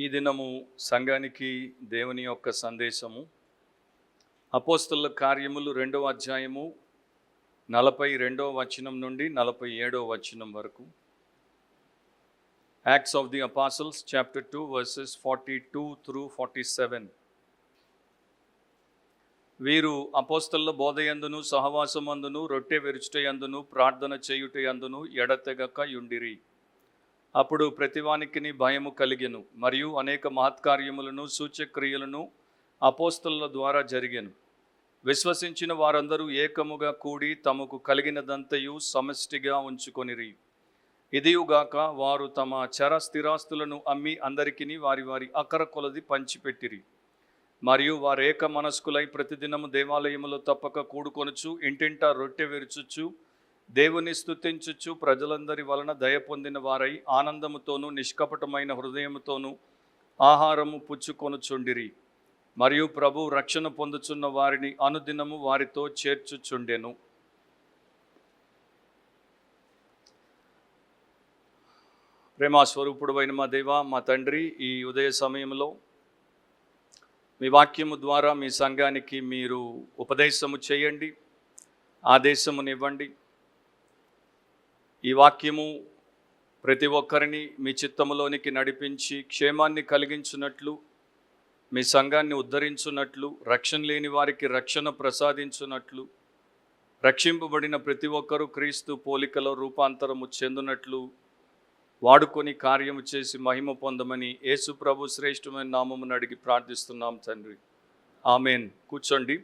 ఈ దినము సంఘానికి దేవుని యొక్క సందేశము అపోస్తలుల కార్యములు 2వ అధ్యాయము 42వ వచనం నుండి 47వ వచనం వరకు. Acts of the Apostles chapter 2 verses 42 through 47. వీరు అపోస్తలుల బోధయందును సహవాసమందును రొట్టె విరుచుటయందును ప్రార్థన చేయుటయందును ఎడతెగక యుండిరి. అప్పుడు ప్రతివానికిని భయము కలిగెను, మరియు అనేక మహత్కార్యములను సూచక్రియలను అపోస్తలుల ద్వారా జరిగెను. విశ్వసించిన వారందరూ ఏకముగా కూడి తమకు కలిగినదంతయు సమష్టిగా ఉంచుకొనిరి. ఇదియుగాక వారు తమ చర స్థిరాస్తులను అమ్మి అందరికిని వారి వారి అకర కొలది పంచిపెట్టిరి. మరియు వారు ఏక మనస్కులై ప్రతిదినము దేవాలయములో తప్పక కూడుకొనుచు ఇంటింటా రొట్టె విరుచుచు దేవుని స్తుతించుచు ప్రజలందరి వలన దయ పొందిన వారై ఆనందముతోనూ నిష్కపటమైన హృదయముతోనూ ఆహారము పుచ్చుకొనుచుండిరి. మరియు ప్రభు రక్షణ పొందుచున్న వారిని అనుదినము వారితో చేర్చుచుండెను. ప్రేమాస్వరూపుడైన మా దేవా, మా తండ్రి, ఈ ఉదయ సమయంలో మీ వాక్యము ద్వారా మీ సంఘానికి మీరు ఉపదేశము చేయండి, ఆదేశమునివ్వండి. ఈ వాక్యము ప్రతి ఒక్కరిని మీ చిత్తములోనికి నడిపించి క్షేమాన్ని కలిగించున్నట్లు, మీ సంఘాన్ని ఉద్ధరించున్నట్లు, రక్షణ లేని వారికి రక్షణ ప్రసాదించున్నట్లు, రక్షింపబడిన ప్రతి ఒక్కరూ క్రీస్తు పోలికలో రూపాంతరము చెందునట్లు వాడుకొని కార్యము చేసి మహిమ పొందమని యేసు ప్రభు శ్రేష్టమైన నామమును అడిగి ప్రార్థిస్తున్నాం తండ్రి, ఆమెన్. కూర్చోండి.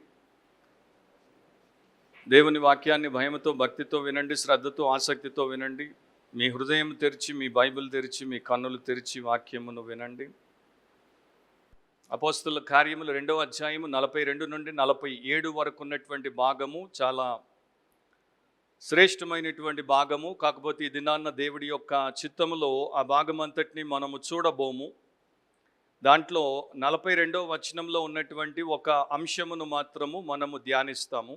దేవుని వాక్యాన్ని భయముతో భక్తితో వినండి, శ్రద్ధతో ఆసక్తితో వినండి. మీ హృదయం తెరిచి, మీ బైబిల్ తెరిచి, మీ కన్నులు తెరిచి వాక్యమును వినండి. అపోస్తలుల కార్యములు 2వ అధ్యాయము 42 నుండి 47 వరకు ఉన్నటువంటి భాగము చాలా శ్రేష్టమైనటువంటి భాగము. కాకపోతే ఈ దినాన్న దేవుడి యొక్క చిత్తములో ఆ భాగం అంతటిని మనము చూడబోము. దాంట్లో 42వ వచనంలో ఉన్నటువంటి ఒక అంశమును మాత్రము మనము ధ్యానిస్తాము.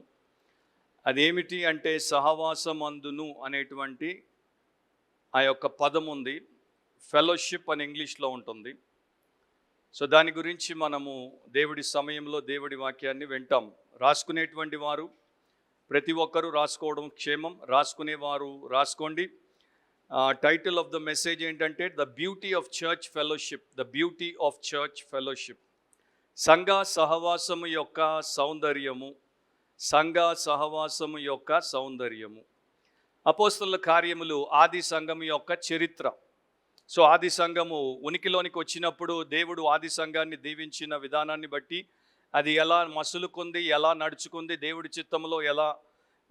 అదేమిటి అంటే సహవాసమందును అనేటువంటి ఆ యొక్క పదం ఉంది. ఫెలోషిప్ అని ఇంగ్లీష్లో ఉంటుంది. సో దాని గురించి మనము దేవుడి సమయంలో దేవుడి వాక్యాన్ని వింటాం. రాసుకునేటువంటి వారు ప్రతి ఒక్కరూ రాసుకోవడం క్షేమం, రాసుకునేవారు రాసుకోండి. టైటిల్ ఆఫ్ ద మెసేజ్ ఏంటంటే the beauty of church fellowship. The beauty of church fellowship. సంఘ సహవాసము యొక్క సౌందర్యము, సంఘ సహవాసము యొక్క సౌందర్యము. అపోస్తలుల కార్యములు ఆది సంఘము యొక్క చరిత్ర. సో ఆది సంఘము ఉనికిలోనికి వచ్చినప్పుడు దేవుడు ఆది సంఘాన్ని దీవించిన విధానాన్ని బట్టి అది ఎలా మసులుకుంది, ఎలా నడుచుకుంది, దేవుడి చిత్తంలో ఎలా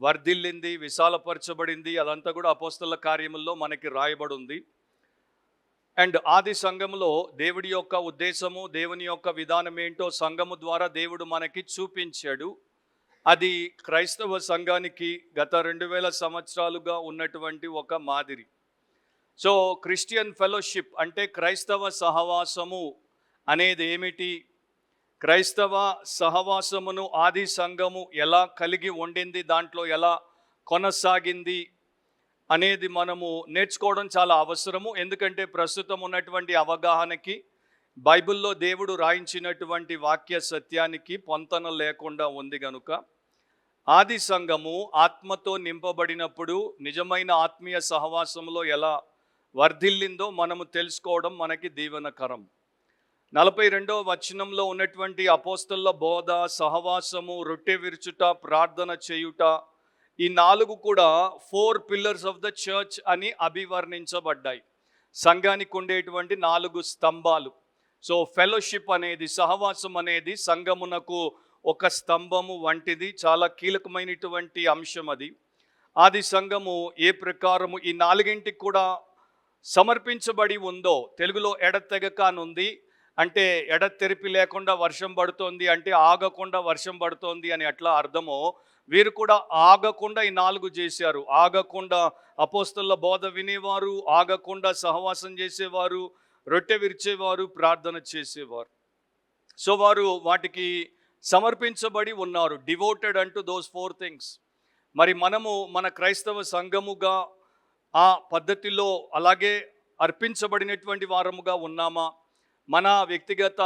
వర్ధిల్లింది, విశాలపరచబడింది, అదంతా కూడా అపోస్తలుల కార్యముల్లో మనకి రాయబడి ఉంది. అండ్ ఆది సంఘములో దేవుడి యొక్క ఉద్దేశము, దేవుని యొక్క విధానం ఏంటో సంఘము ద్వారా దేవుడు మనకి చూపించాడు. అది క్రైస్తవ సంఘానికి గత 2000 సంవత్సరాలుగా ఉన్నటువంటి ఒక మాదిరి. సో క్రిస్టియన్ ఫెలోషిప్ అంటే క్రైస్తవ సహవాసము అనేది ఏమిటి, క్రైస్తవ సహవాసమును ఆది సంఘము ఎలా కలిగి ఉండింది, దాంట్లో ఎలా కొనసాగింది అనేది మనము నేర్చుకోవడం చాలా అవసరము. ఎందుకంటే ప్రస్తుతం ఉన్నటువంటి అవగాహనకి బైబిల్లో దేవుడు రాయించినటువంటి వాక్య సత్యానికి పొంతన లేకుండా ఉంది గనుక ఆది సంఘము ఆత్మతో నింపబడినప్పుడు నిజమైన ఆత్మీయ సహవాసంలో ఎలా వర్ధిల్లిందో మనము తెలుసుకోవడం మనకి దీవెనకరం. 42వ వచనంలో ఉన్నటువంటి అపోస్తలుల బోధ, సహవాసము, రొట్టె విరుచుట, ప్రార్థన చేయుట, ఈ 4 కూడా 4 పిల్లర్స్ ఆఫ్ ద చర్చ్ అని అభివర్ణించబడ్డాయి. సంఘానికి ఉండేటువంటి 4 స్తంభాలు. సో ఫెలోషిప్ అనేది, సహవాసం అనేది సంఘమునకు ఒక స్తంభము వంటిది, చాలా కీలకమైనటువంటి అంశం అది. ఆది సంఘము ఏ ప్రకారము ఈ 4ంటికి కూడా సమర్పించబడి ఉందో, తెలుగులో ఎడతెగక అని ఉంది. అంటే ఎడతెరిపి లేకుండా వర్షం పడుతోంది అంటే ఆగకుండా వర్షం పడుతోంది అని ఎట్లా అర్థమో, వీరు కూడా ఆగకుండా ఈ 4 చేశారు. ఆగకుండా అపోస్తలుల బోధ వినేవారు, ఆగకుండా సహవాసం చేసేవారు, రొట్టె విరిచేవారు, ప్రార్థన చేసేవారు. సో వారు వాటికి సమర్పించబడి ఉన్నారు. డివోటెడ్ అంటూ దోస్ 4 థింగ్స్. మరి మనము మన క్రైస్తవ సంఘముగా ఆ పద్ధతిలో అలాగే అర్పించబడినటువంటి వారముగా ఉన్నామా? మన వ్యక్తిగత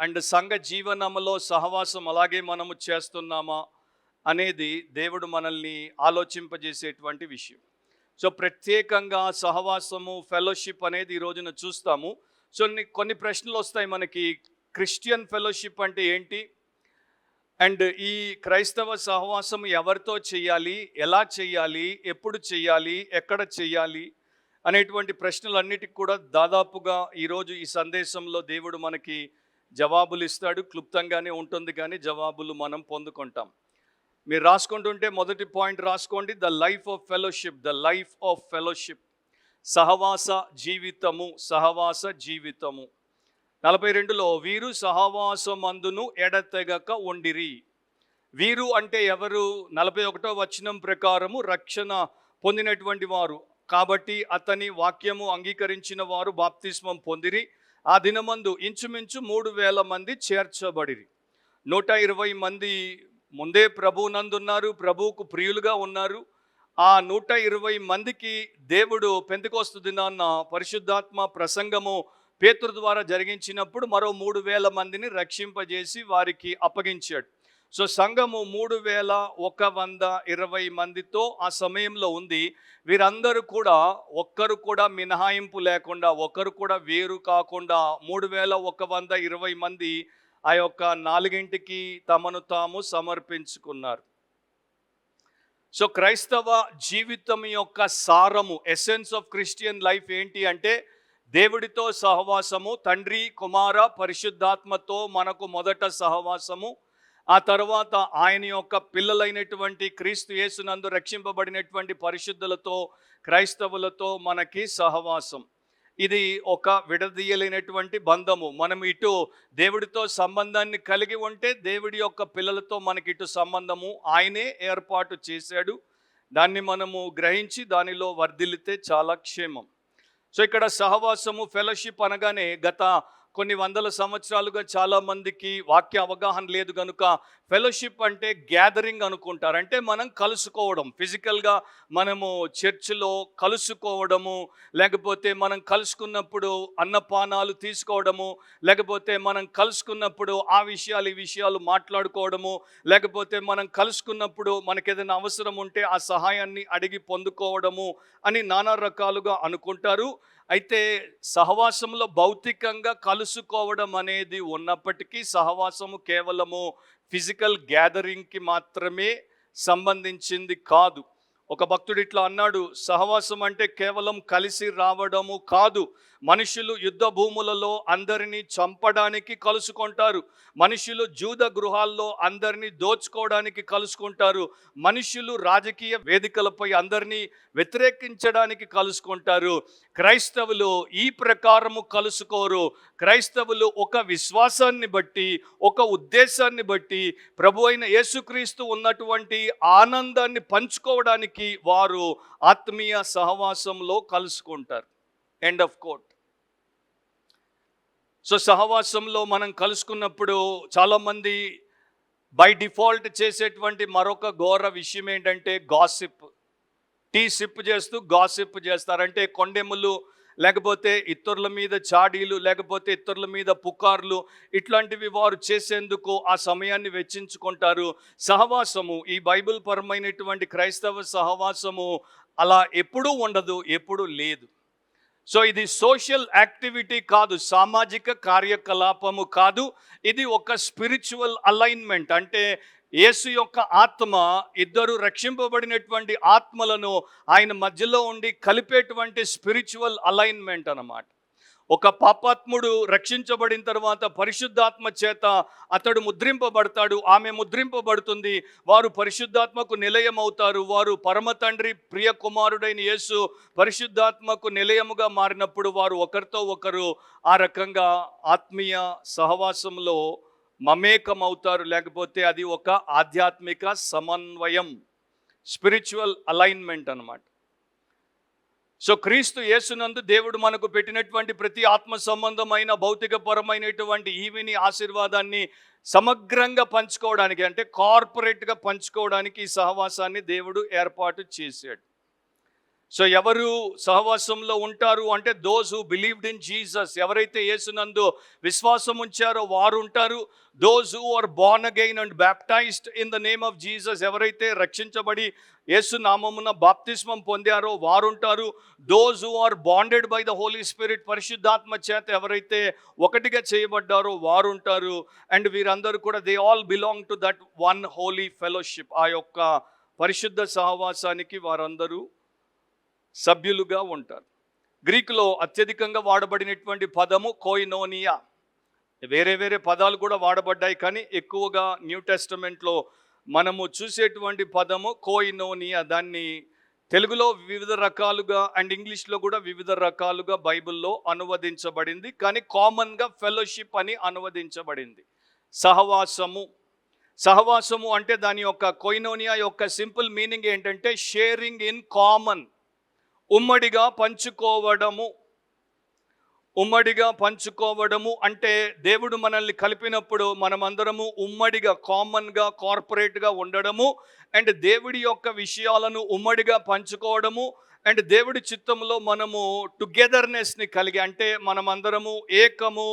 అండ్ సంఘ జీవనంలో సహవాసం అలాగే మనము చేస్తున్నామా అనేది దేవుడు మనల్ని ఆలోచింపజేసేటువంటి విషయం. సో ప్రత్యేకంగా సహవాసము, ఫెలోషిప్ అనేది ఈ రోజున చూస్తాము. సో కొన్ని ప్రశ్నలు వస్తాయి మనకి. క్రిస్టియన్ ఫెలోషిప్ అంటే ఏంటి? అండ్ ఈ క్రైస్తవ సహవాసం ఎవరితో చేయాలి, ఎలా చేయాలి, ఎప్పుడు చేయాలి, ఎక్కడ చేయాలి అనేటువంటి ప్రశ్నలన్నిటికి కూడా దాదాపుగా ఈరోజు ఈ సందేశంలో దేవుడు మనకి జవాబులు ఇస్తాడు. క్లుప్తంగానే ఉంటుంది కానీ జవాబులు మనం పొందుకుంటాం. మీరు రాసుకుంటుంటే మొదటి పాయింట్ రాసుకోండి, the life of fellowship. The life of fellowship, సహవాస జీవితము. సహవాస జీవితము 42లో వీరు సహవాసమందును ఎడతెగక ఉండిరి. వీరు అంటే ఎవరు? 41వ వచనం ప్రకారము రక్షణ పొందినటువంటి వారు. కాబట్టి అతని వాక్యము అంగీకరించిన వారు బాప్తిస్మం పొందిరి. ఆ దినమందు ఇంచుమించు 3,000 మంది చేర్చబడిరి. 120 మంది ముందే ప్రభువునందున్నారు, ప్రభువుకు ప్రియులుగా ఉన్నారు. ఆ 120 మందికి దేవుడు పెంతెకొస్తు దినాన్న పరిశుద్ధాత్మ ప్రసంగము పేతురు ద్వారా జరిగించినప్పుడు మరో 3,000 మందిని రక్షింపజేసి వారికి అప్పగించాడు. సో సంఘము 3,120 మందితో ఆ సమయంలో ఉంది. వీరందరూ కూడా ఒక్కరు కూడా మినహాయింపు లేకుండా, ఒక్కరు కూడా వేరు కాకుండా 3,120 మంది ఆ యొక్క 4గింటికి తమను తాము సమర్పించుకున్నారు. సో క్రైస్తవ జీవితం యొక్క సారము, ఎసెన్స్ ఆఫ్ క్రిస్టియన్ లైఫ్ ఏంటి అంటే దేవుడితో సహవాసము, తండ్రి కుమార పరిశుద్ధాత్మతో మనకు మొదట సహవాసము, ఆ తర్వాత ఆయన యొక్క పిల్లలైనటువంటి క్రీస్తు యేసునందు రక్షింపబడినటువంటి పరిశుద్ధులతో, క్రైస్తవులతో మనకి సహవాసం. ఇది ఒక విడదీయలేనటువంటి బంధము. మనం ఇటు దేవుడితో సంబంధాన్ని కలిగి ఉంటే దేవుడి యొక్క పిల్లలతో మనకి ఇటు సంబంధము ఆయనే ఏర్పాటు చేశాడు. దాన్ని మనము గ్రహించి దానిలో వర్ధిల్లితే చాలా క్షేమం. సో ఇక్కడ సహవాసము, ఫెలోషిప్ అనగానే గత కొన్ని వందల సంవత్సరాలుగా చాలామందికి వాక్య అవగాహన లేదు కనుక ఫెలోషిప్ అంటే గ్యాదరింగ్ అనుకుంటారు. అంటే మనం కలుసుకోవడం, ఫిజికల్గా మనము చర్చిలో కలుసుకోవడము, లేకపోతే మనం కలుసుకున్నప్పుడు అన్నపానాలు తీసుకోవడము, లేకపోతే మనం కలుసుకున్నప్పుడు ఆ విషయాలు ఈ విషయాలు మాట్లాడుకోవడము, లేకపోతే మనం కలుసుకున్నప్పుడు మనకు ఏదైనా అవసరం ఉంటే ఆ సహాయాన్ని అడిగి పొందుకోవడము అని నానా రకాలుగా అనుకుంటారు. అయితే సహవాసంలో భౌతికంగా కలుసుకోవడం అనేది ఉన్నప్పటికీ సహవాసము కేవలము ఫిజికల్ గ్యాదరింగ్కి మాత్రమే సంబంధించింది కాదు. ఒక భక్తుడు ఇట్లా అన్నాడు, సహవాసం అంటే కేవలం కలిసి రావడము కాదు. మనుషులు యుద్ధ భూములలో అందరినీ చంపడానికి కలుసుకుంటారు. మనుషులు జూద గృహాల్లో అందరినీ దోచుకోవడానికి కలుసుకుంటారు. మనుషులు రాజకీయ వేదికలపై అందరినీ వ్యతిరేకించడానికి కలుసుకుంటారు. క్రైస్తవులు ఈ ప్రకారము కలుసుకోరు. క్రైస్తవులు ఒక విశ్వాసాన్ని బట్టి, ఒక ఉద్దేశాన్ని బట్టి, ప్రభు అయిన యేసుక్రీస్తు ఉన్నటువంటి ఆనందాన్ని పంచుకోవడానికి వారు ఆత్మీయ సహవాసంలో కలుసుకుంటారు. End of coat. సో సహవాసంలో మనం కలుసుకున్నప్పుడు చాలామంది బై డిఫాల్ట్ చేసేటువంటి మరొక ఘోర విషయం ఏంటంటే గాసిప్. టీ సిప్ చేస్తూ గాసిప్ చేస్తారంటే కొండెములు, లేకపోతే ఇతరుల మీద చాడీలు, లేకపోతే ఇతరుల మీద పుకార్లు, ఇట్లాంటివి వారు చేసేందుకు ఆ సమయాన్ని వెచ్చించుకుంటారు. సహవాసము, ఈ బైబిల్ పరమైనటువంటి క్రైస్తవ సహవాసము అలా ఎప్పుడూ ఉండదు, ఎప్పుడూ లేదు. సో ఇది సోషల్ యాక్టివిటీ కాదు, సామాజిక కార్యకలాపము కాదు. ఇది ఒక స్పిరిచువల్ అలైన్మెంట్. అంటే యేసు యొక్క ఆత్మ ఇద్దరు రక్షింపబడినటువంటి ఆత్మలను ఆయన మధ్యలో ఉండి కలిపేటువంటి స్పిరిచువల్ అలైన్మెంట్ అన్నమాట. ఒక పాపాత్ముడు రక్షించబడిన తర్వాత పరిశుద్ధాత్మ చేత అతడు ముద్రింపబడతాడు, ఆమె ముద్రింపబడుతుంది. వారు పరిశుద్ధాత్మకు నిలయమవుతారు. వారు పరమ తండ్రి ప్రియ కుమారుడైన యేసు పరిశుద్ధాత్మకు నిలయముగా మారినప్పుడు వారు ఒకరితో ఒకరు ఆ రకంగా ఆత్మీయ సహవాసంలో మమేకమవుతారు. లేకపోతే అది ఒక ఆధ్యాత్మిక సమన్వయం, స్పిరిచువల్ అలైన్మెంట్ అన్నమాట. సో క్రీస్తు యేసునందు దేవుడు మనకు పెట్టినటువంటి ప్రతి ఆత్మ సంబంధమైన భౌతిక పరమైనటువంటి ఈవిని ఆశీర్వాదాన్ని సమగ్రంగా పంచుకోవడానికి, అంటే కార్పొరేట్గా పంచుకోవడానికి ఈ సహవాసాన్ని దేవుడు ఏర్పాటు చేశాడు. సో ఎవరు సహవాసంలో ఉంటారు అంటే those who believed in Jesus, ఎవరైతే యేసునందు విశ్వాసం ఉంచారో వారు ఉంటారు. Those who are born again and baptised in the name of Jesus, ఎవరైతే రక్షించబడి యేసు నామమున బాప్తిస్మం పొందారో వారు ఉంటారు. Those who are bonded by the Holy Spirit, పరిశుద్ధాత్మ చేత ఎవరైతే ఒకటిగా చేయబడ్డారో వారు ఉంటారు. అండ్ వీరందరూ కూడా they all belong to that one holy fellowship, ఆ యొక్క పరిశుద్ధ సహవాసానికి వారందరూ సభ్యులుగా ఉంటారు. గ్రీకులో అత్యధికంగా వాడబడినటువంటి పదము కోయినోనియా. వేరే వేరే పదాలు కూడా వాడబడ్డాయి, కానీ ఎక్కువగా న్యూ టెస్టమెంట్లో మనము చూసేటువంటి పదము కోయినోనియా. దాన్ని తెలుగులో వివిధ రకాలుగా అండ్ ఇంగ్లీష్లో కూడా వివిధ రకాలుగా బైబిల్లో అనువదించబడింది, కానీ కామన్గా ఫెలోషిప్ అని అనువదించబడింది. సహవాసము. సహవాసము అంటే దాని యొక్క కోయినోనియా యొక్క సింపుల్ మీనింగ్ ఏంటంటే షేరింగ్ ఇన్ కామన్, ఉమ్మడిగా పంచుకోవడము. ఉమ్మడిగా పంచుకోవడము అంటే దేవుడు మనల్ని కలిపినప్పుడు మనమందరము ఉమ్మడిగా, కామన్గా, కార్పొరేట్గా ఉండడము అండ్ దేవుడి యొక్క విషయాలను ఉమ్మడిగా పంచుకోవడము అండ్ దేవుడి చిత్తంలో మనము టుగెదర్నెస్ని కలిగి, అంటే మనమందరము ఏకము,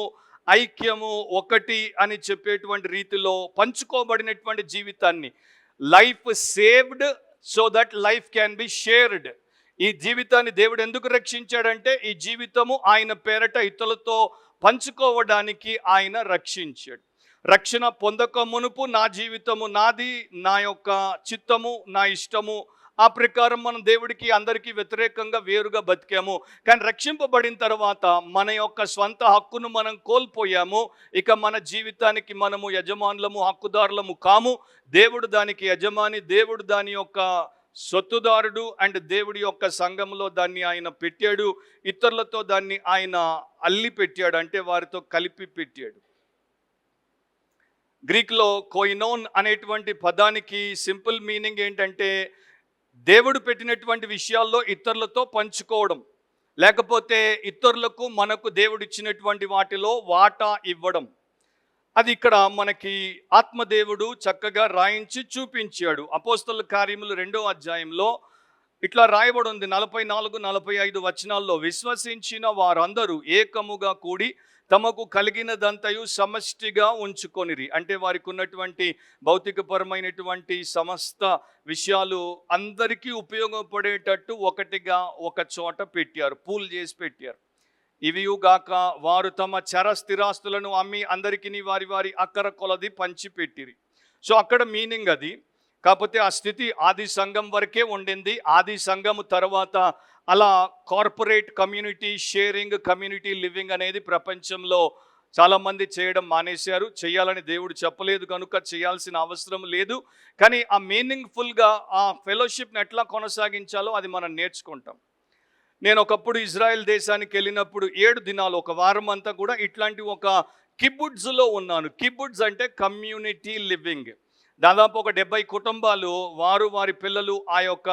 ఐక్యము, ఒకటి అని చెప్పేటువంటి రీతిలో పంచుకోబడినటువంటి జీవితాన్ని, life saved so that life can be shared. ఈ జీవితాన్ని దేవుడు ఎందుకు రక్షించాడంటే ఈ జీవితము ఆయన పేరట ఇతరులతో పంచుకోవడానికి ఆయన రక్షించాడు. రక్షణ పొందక మునుపు నా జీవితము నాది, నా యొక్క చిత్తము, నా ఇష్టము, ఆ ప్రకారం మనం దేవుడికి అందరికీ వ్యతిరేకంగా వేరుగా బతికాము. కానీ రక్షింపబడిన తర్వాత మన యొక్క స్వంత హక్కును మనం కోల్పోయాము. ఇక మన జీవితానికి మనము యజమానులము, హక్కుదారులము కాము. దేవుడు దానికి యజమాని, దేవుడు దాని యొక్క సొత్తుదారుడు అండ్ దేవుడి యొక్క సంఘంలో దాన్ని ఆయన పెట్టాడు. ఇతరులతో దాన్ని ఆయన అల్లి పెట్టాడు, అంటే వారితో కలిపి పెట్టాడు. గ్రీక్లో కోయినోన్ అనేటువంటి పదానికి సింపుల్ మీనింగ్ ఏంటంటే దేవుడు పెట్టినటువంటి విషయాల్లో ఇతరులతో పంచుకోవడం, లేకపోతే ఇతరులకు మనకు దేవుడు ఇచ్చినటువంటి వాటిలో వాటా ఇవ్వడం. అది ఇక్కడ మనకి ఆత్మదేవుడు చక్కగా రాయించి చూపించాడు. అపోస్తలుల కార్యములు 2వ అధ్యాయంలో ఇట్లా రాయబడి ఉంది, 44, 45 వచనాల్లో, విశ్వసించిన వారందరూ ఏకముగా కూడి తమకు కలిగినదంతయు సమష్టిగా ఉంచుకొనిరి. అంటే వారికి ఉన్నటువంటి భౌతికపరమైనటువంటి సమస్త విషయాలు అందరికీ ఉపయోగపడేటట్టు ఒకటిగా ఒక చోట పెట్టారు, పూల్ చేసి పెట్టారు. ఇవియుగాక వారు తమ చర స్థిరాస్తులను అమ్మి అందరికీ వారి వారి అక్కర కొలది పంచిపెట్టిరి. సో అక్కడ మీనింగ్ అది. కాకపోతే ఆ స్థితి ఆది సంఘం వరకే ఉండింది. ఆది సంఘము తర్వాత అలా corporate community sharing, community living అనేది ప్రపంచంలో చాలామంది చేయడం మానేశారు. చేయాలని దేవుడు చెప్పలేదు కనుక చేయాల్సిన అవసరం లేదు. కానీ ఆ మీనింగ్ఫుల్గా ఆ ఫెలోషిప్ని ఎట్లా కొనసాగించాలో అది మనం నేర్చుకుంటాం. నేను ఒకప్పుడు ఇజ్రాయెల్ దేశానికి వెళ్ళినప్పుడు 7 దినాలు, ఒక వారం అంతా కూడా ఇట్లాంటి ఒక కిబుట్స్లో ఉన్నాను. కిబుట్స్ అంటే కమ్యూనిటీ లివింగ్. దాదాపు ఒక 70 కుటుంబాలు, వారు వారి పిల్లలు ఆ యొక్క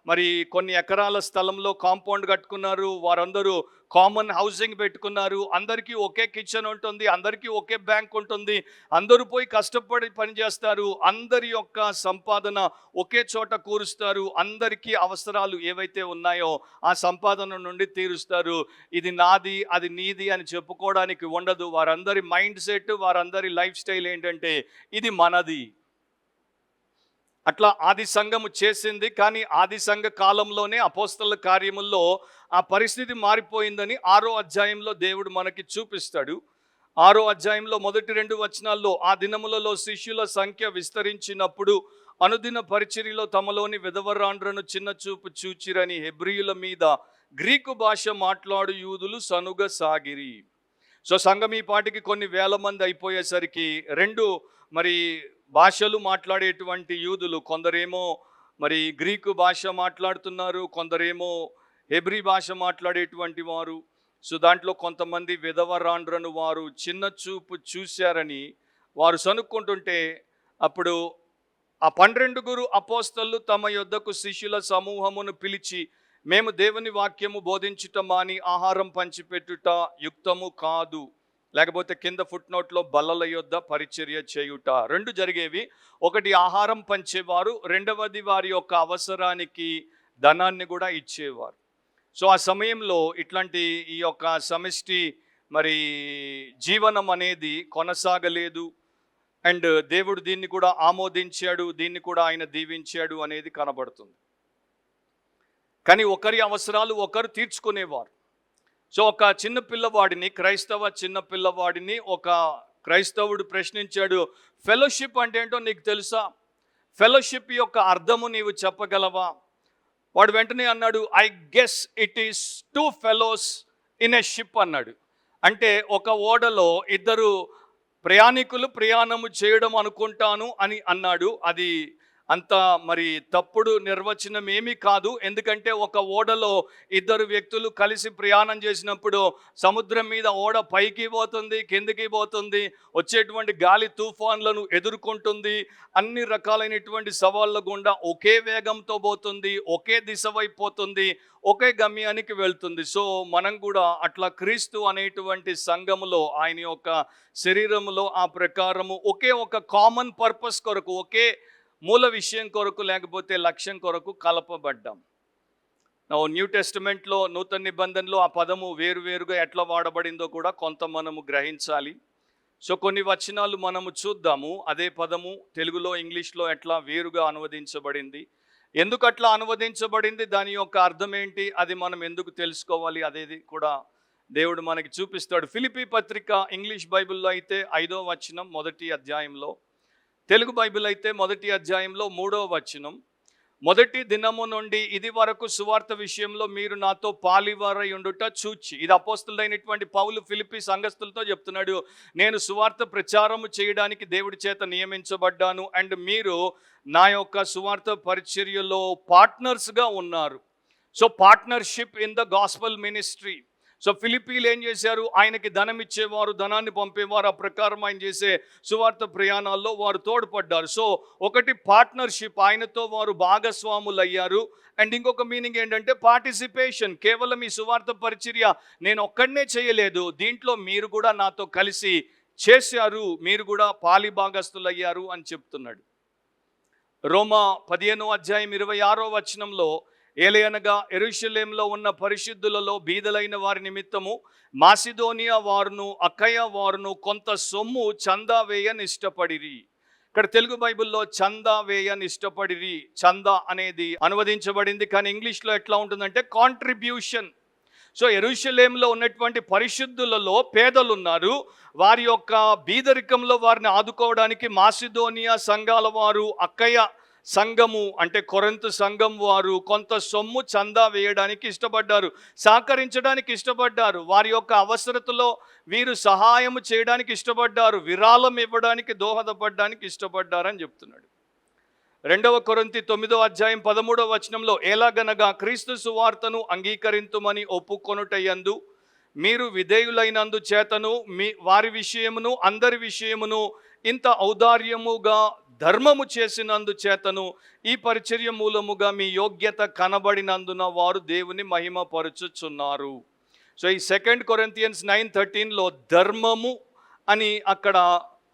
మరి కొన్ని ఎకరాల స్థలంలో కాంపౌండ్ కట్టుకున్నారు. వారందరూ కామన్ హౌసింగ్ పెట్టుకున్నారు. అందరికీ ఒకే కిచెన్ ఉంటుంది, అందరికీ ఒకే బ్యాంక్ ఉంటుంది, అందరూ పోయి కష్టపడి పనిచేస్తారు, అందరి యొక్క సంపాదన ఒకే చోట కూరుస్తారు, అందరికీ అవసరాలు ఏవైతే ఉన్నాయో ఆ సంపాదన నుండి తీరుస్తారు. ఇది నాది, అది నీది అని చెప్పుకోవడానికి ఉండదు. వారందరి మైండ్ సెట్, వారందరి లైఫ్ స్టైల్ ఏంటంటే ఇది మనది. అట్లా ఆది సంఘము చేసింది. కానీ ఆది సంఘ కాలంలోనే అపోస్తలుల కార్యముల్లో ఆ పరిస్థితి మారిపోయిందని 6వ అధ్యాయంలో దేవుడు మనకి చూపిస్తాడు. 6వ అధ్యాయంలో మొదటి 2 వచనాల్లో, ఆ దినములలో శిష్యుల సంఖ్య విస్తరించినప్పుడు అనుదిన పరిచర్యలో తమలోని విధవరాండ్రను చిన్న చూపు చూచిరని హెబ్రీయుల మీద గ్రీకు భాష మాట్లాడు యూదులు సనుగసాగిరి. సో సంఘం ఈ పాటికి కొన్ని వేల మంది అయిపోయేసరికి 2 మరి భాషలు మాట్లాడేటువంటి యూదులు, కొందరేమో మరి గ్రీకు భాష మాట్లాడుతున్నారు, కొందరేమో హెబ్రీ భాష మాట్లాడేటువంటి వారు. సో దాంట్లో కొంతమంది విధవరాండ్రను వారు చిన్న చూపు చూశారని వారు సనుక్కుంటుంటే, అప్పుడు ఆ 12 అపోస్తలు తమ యొద్దకు శిష్యుల సమూహమును పిలిచి, మేము దేవుని వాక్యము బోధించుట మాని ఆహారం పంచిపెట్టుట యుక్తము కాదు, లేకపోతే కింద ఫుట్ నోట్లో బల్లల యొద్ద పరిచర్య చేయుట. 2 జరిగేవి. ఒకటి ఆహారం పంచేవారు, రెండవది వారి యొక్క అవసరానికి ధనాన్ని కూడా ఇచ్చేవారు. సో ఆ సమయంలో ఇట్లాంటి ఈ యొక్క సమిష్టి మరి జీవనం అనేది కొనసాగలేదు. అండ్ దేవుడు దీన్ని కూడా ఆమోదించాడు, దీన్ని కూడా ఆయన దీవించాడు అనేది కనబడుతుంది. కానీ ఒకరి అవసరాలు ఒకరు తీర్చుకునేవారు. సో ఒక చిన్న పిల్లవాడిని, క్రైస్తవ చిన్న పిల్లవాడిని ఒక క్రైస్తవుడు ప్రశ్నించాడు, ఫెలోషిప్ అంటే ఏంటో నీకు తెలుసా? ఫెలోషిప్ యొక్క అర్థము నీవు చెప్పగలవా? వాడు వెంటనే అన్నాడు, I guess it is 2 fellows in a ship అన్నాడు. అంటే ఒక ఓడలో ఇద్దరు ప్రయాణికులు ప్రయాణము చేయడం అనుకుంటాను అని అన్నాడు. అది అంత మరి తప్పుడు నిర్వచనం ఏమీ కాదు. ఎందుకంటే ఒక ఓడలో ఇద్దరు వ్యక్తులు కలిసి ప్రయాణం చేసినప్పుడు సముద్రం మీద ఓడ పైకి పోతుంది, కిందకి పోతుంది, వచ్చేటువంటి గాలి తుఫాన్లను ఎదుర్కొంటుంది, అన్ని రకాలైనటువంటి సవాళ్ళ గుండా ఒకే వేగంతో పోతుంది, ఒకే దిశ వైపు పోతుంది, ఒకే గమ్యానికి వెళ్తుంది. సో మనం కూడా అట్లా క్రీస్తు అనేటువంటి సంఘములో ఆయన యొక్క శరీరములో ఆ ప్రకారము ఒకే ఒక కామన్ పర్పస్ కొరకు, ఒకే మూల విషయం కొరకు, లేకపోతే లక్ష్యం కొరకు కలపబడ్డాం. న్యూ టెస్టిమెంట్లో, నూతన నిబంధనలో ఆ పదము వేరువేరుగా ఎట్లా వాడబడిందో కూడా కొంత మనము గ్రహించాలి. సో కొన్ని వచనాలు మనము చూద్దాము. అదే పదము తెలుగులో, ఇంగ్లీష్లో ఎట్లా వేరుగా అనువదించబడింది, ఎందుకు అట్లా అనువదించబడింది, దాని యొక్క అర్థం ఏంటి, అది మనం ఎందుకు తెలుసుకోవాలి, అదేది కూడా దేవుడు మనకి చూపిస్తాడు. ఫిలిప్పీ పత్రిక ఇంగ్లీష్ బైబిల్లో అయితే 5వ వచనం, మొదటి అధ్యాయంలో. తెలుగు బైబిల్ అయితే మొదటి అధ్యాయంలో 3వ వచనం. మొదటి దినము నుండి ఇది వరకు సువార్త విషయంలో మీరు నాతో పాలివారై ఉండుట చూచి. ఇది అపోస్తులైనటువంటి పౌలు ఫిలిప్పీ సంఘస్థులతో చెప్తున్నాడు, నేను సువార్త ప్రచారము చేయడానికి దేవుడి చేత నియమించబడ్డాను, అండ్ మీరు నా యొక్క సువార్త పరిచర్యలో పార్ట్నర్స్గా ఉన్నారు. So partnership in the gospel ministry. So ఫిలిప్పీలు ఏం చేశారు? ఆయనకి ధనం ఇచ్చేవారు, ధనాన్ని పంపేవారు. ఆ ప్రకారం ఆయన చేసే సువార్త ప్రయాణాల్లో వారు తోడ్పడ్డారు. సో ఒకటి పార్ట్నర్షిప్, ఆయనతో వారు భాగస్వాములు అయ్యారు. అండ్ ఇంకొక మీనింగ్ ఏంటంటే పార్టిసిపేషన్. కేవలం ఈ సువార్త పరిచర్య నేను ఒక్కడనే చేయలేదు, దీంట్లో మీరు కూడా నాతో కలిసి చేశారు, మీరు కూడా పాలి భాగస్తులు అయ్యారు అని చెప్తున్నాడు. రోమా 15వ అధ్యాయం 26వ వచనంలో, ఏలయనగా యెరూషలేములో ఉన్న పరిశుద్ధులలో బీదలైన వారి నిమిత్తము మాసిదోనియా వారును అక్కయ వారును కొంత సొమ్ము చందా వేయని ఇష్టపడిరి. ఇక్కడ తెలుగు బైబిల్లో చందా వేయని ఇష్టపడిరి, చందా అనేది అనువదించబడింది. కానీ ఇంగ్లీష్లో ఎట్లా ఉంటుందంటే కాంట్రిబ్యూషన్. సో యెరూషలేములో ఉన్నటువంటి పరిశుద్ధులలో పేదలు ఉన్నారు, వారి యొక్క బీదరికంలో వారిని ఆదుకోవడానికి మాసిదోనియా సంఘాల వారు, అక్కయ సంఘము అంటే కొరింథు సంఘం వారు కొంత సొమ్ము చందా వేయడానికి ఇష్టపడ్డారు, సహకరించడానికి ఇష్టపడ్డారు. వారి యొక్క అవసరతలో వీరు సహాయము చేయడానికి ఇష్టపడ్డారు, విరాళం ఇవ్వడానికి, దోహదపడడానికి ఇష్టపడ్డారని చెప్తున్నాడు. 2వ కొరింథీ 9వ అధ్యాయం 13వ వచనంలో, ఎలాగనగా క్రీస్తు సువార్తను అంగీకరింతుమని ఒప్పుకొనుటయందు మీరు విధేయులైనందు చేతను వారి విషయమును అందరి విషయమును ఇంత ఔదార్యముగా ధర్మము చేసినందు చేతను ఈ పరిచర్య మూలముగా మీ యోగ్యత కనబడినందున వారు దేవుని మహిమపరచుచున్నారు. సో ఈ 2 కొరింథియన్స్ 9:13లో ధర్మము అని అక్కడ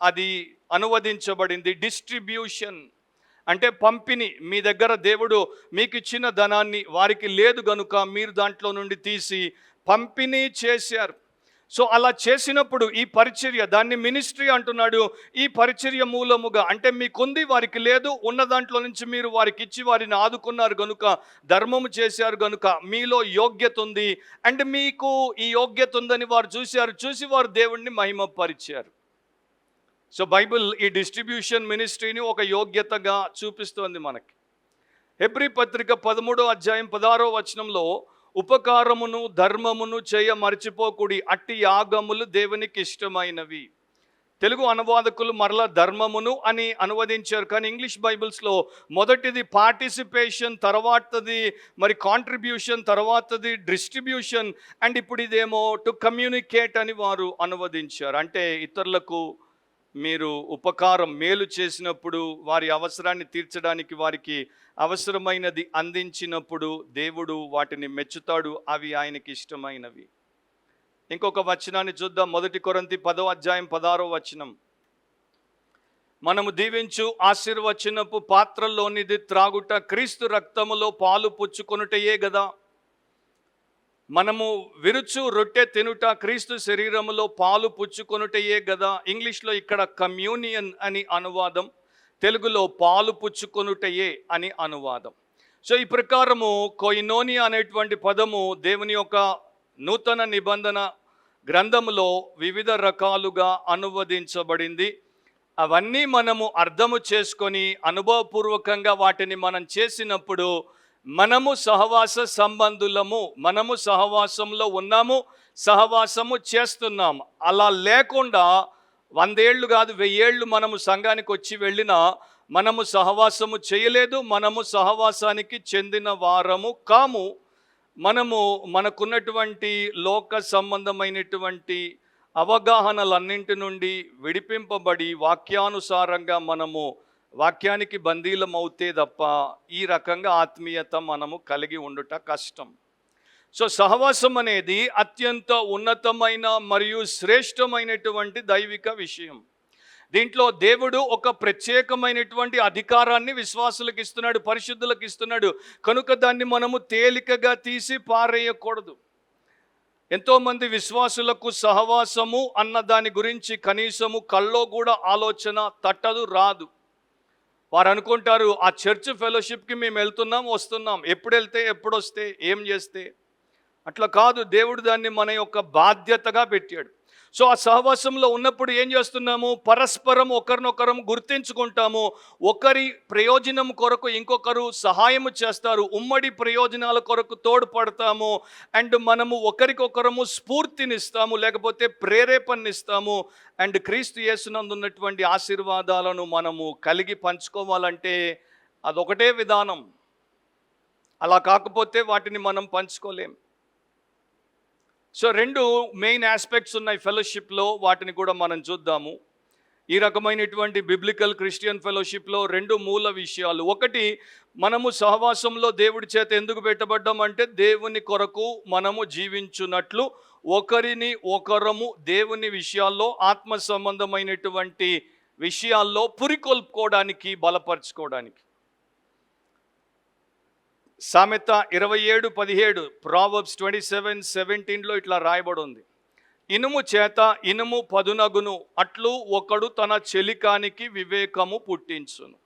అది అనువదించబడింది. డిస్ట్రిబ్యూషన్ అంటే పంపిణీ. మీ దగ్గర దేవుడు మీకు ఇచ్చిన ధనాన్ని వారికి లేదు గనుక మీరు దాంట్లో నుండి తీసి పంపిణీ చేశారు. సో అలా చేసినప్పుడు ఈ పరిచర్య, దాన్ని మినిస్ట్రీ అంటున్నాడు. ఈ పరిచర్య మూలముగా అంటే మీకుంది, వారికి లేదు, ఉన్న దాంట్లో నుంచి మీరు వారికి ఇచ్చి వారిని ఆదుకున్నారు గనుక, ధర్మము చేశారు గనుక మీలో యోగ్యత ఉంది. అండ్ మీకు ఈ యోగ్యత ఉందని వారు చూసి వారు దేవుణ్ణి మహిమపరిచారు. సో బైబిల్ ఈ డిస్ట్రిబ్యూషన్ మినిస్ట్రీని ఒక యోగ్యతగా చూపిస్తోంది మనకి. హెబ్రీ పత్రిక 13వ అధ్యాయం 16వ వచనంలో, ఉపకారమును ధర్మమును చేయ మర్చిపోకుడి, అట్టి యాగములు దేవునికి ఇష్టమైనవి. తెలుగు అనువాదకులు మరలా ధర్మమును అని అనువదించారు, కానీ ఇంగ్లీష్ బైబిల్స్లో మొదటిది పార్టిసిపేషన్, తర్వాతది మరి కాంట్రిబ్యూషన్, తర్వాతది డిస్ట్రిబ్యూషన్, అండ్ ఇప్పుడు ఇదేమో టు కమ్యూనికేట్ అని వారు అనువదించారు. అంటే ఇతరులకు మీరు ఉపకారం, మేలు చేసినప్పుడు, వారి అవసరాన్ని తీర్చడానికి వారికి అవసరమైనది అందించినప్పుడు దేవుడు వాటిని మెచ్చుతాడు, అవి ఆయనకి ఇష్టమైనవి. ఇంకొక వచనాన్ని చూద్దాం. 1 కొరింథీ 10వ అధ్యాయం 16వ వచనం. మనము దీవించు ఆశీర్వచనపు పాత్రలోనిది త్రాగుట క్రీస్తు రక్తములో పాలు పుచ్చుకొనుటయే గదా. మనము విరుచు రొట్టె తినుట క్రీస్తు శరీరములో పాలు పుచ్చుకొనుటయే గదా. ఇంగ్లీష్లో ఇక్కడ కమ్యూనియన్ అని అనువాదం, తెలుగులో పాలు పుచ్చుకొనుటయే అని అనువాదం. సో ఈ ప్రకారము కొయినోనియా అనేటువంటి పదము దేవుని యొక్క నూతన నిబంధన గ్రంథములో వివిధ రకాలుగా అనువదించబడింది. అవన్నీ మనము అర్థము చేసుకొని అనుభవపూర్వకంగా వాటిని మనం చేసినప్పుడు మనము సహవాస సంబంధులము, మనము సహవాసంలో ఉన్నాము, సహవాసము చేస్తున్నాము. అలా లేకుండా 100 ఏళ్ళు కాదు 1000 ఏళ్ళు మనము సంఘానికి వచ్చి వెళ్ళినా మనము సహవాసము చేయలేదు, మనము సహవాసానికి చెందిన వారము కాము. మనకున్నటువంటి లోక సంబంధమైనటువంటి అవగాహనలన్నింటి నుండి విడిపింపబడి వాక్యానుసారంగా మనము వాక్యానికి బందీలమవుతే తప్ప ఈ రకంగా ఆత్మీయత మనము కలిగి ఉండుట కష్టం. సో సహవాసం అనేది అత్యంత ఉన్నతమైన మరియు శ్రేష్టమైనటువంటి దైవిక విషయం. దీంట్లో దేవుడు ఒక ప్రత్యేకమైనటువంటి అధికారాన్ని విశ్వాసులకు ఇస్తున్నాడు, పరిశుద్ధులకు ఇస్తున్నాడు. కనుక దాన్ని మనము తేలికగా తీసి పారేయకూడదు. ఎంతోమంది విశ్వాసులకు సహవాసము అన్న దాని గురించి కనీసము కల్లో కూడా ఆలోచన తట్టదు, రాదు. వారు అనుకుంటారు ఆ చర్చ్ ఫెలోషిప్కి మేము వెళ్తున్నాం వస్తున్నాం, ఎప్పుడు వెళ్తే ఎప్పుడు వస్తే ఏం చేస్తే. అట్లా కాదు, దేవుడు దాన్ని మన యొక్క బాధ్యతగా పెట్టాడు. సో ఆ సహవాసంలో ఉన్నప్పుడు ఏం చేస్తున్నాము, పరస్పరం ఒకరినొకరం గుర్తించుకుంటాము, ఒకరి ప్రయోజనం కొరకు ఇంకొకరు సహాయము చేస్తారు, ఉమ్మడి ప్రయోజనాల కొరకు తోడ్పడతాము. అండ్ మనము ఒకరికొకరము స్ఫూర్తినిస్తాము, లేకపోతే ప్రేరేపణనిస్తాము. అండ్ క్రీస్తు యేసునందు ఉన్నటువంటి ఆశీర్వాదాలను మనము కలిగి పంచుకోవాలంటే అదొకటే విధానం. అలా కాకపోతే వాటిని మనం పంచుకోలేం. సో 2 మెయిన్ ఆస్పెక్ట్స్ ఉన్నాయి ఫెలోషిప్లో, వాటిని కూడా మనం చూద్దాము. ఈ రకమైనటువంటి బిబ్లికల్ క్రిస్టియన్ ఫెలోషిప్లో 2 మూల విషయాలు. ఒకటి, మనము సహవాసంలో దేవుడి చేత ఎందుకు పెట్టబడ్డామంటే దేవుని కొరకు మనము జీవించున్నట్లు ఒకరిని ఒకరము దేవుని విషయాల్లో ఆత్మ సంబంధమైనటువంటి విషయాల్లో పురికొల్పుకోవడానికి, బలపరచుకోవడానికి. సామెత 27:17, ప్రావర్బ్స్ 27:17లో ఇట్లా రాయబడి ఉంది, ఇనుము చేత ఇనుము పదునగును, అట్లు ఒకడు తన చెలికానికి వివేకము పుట్టించును.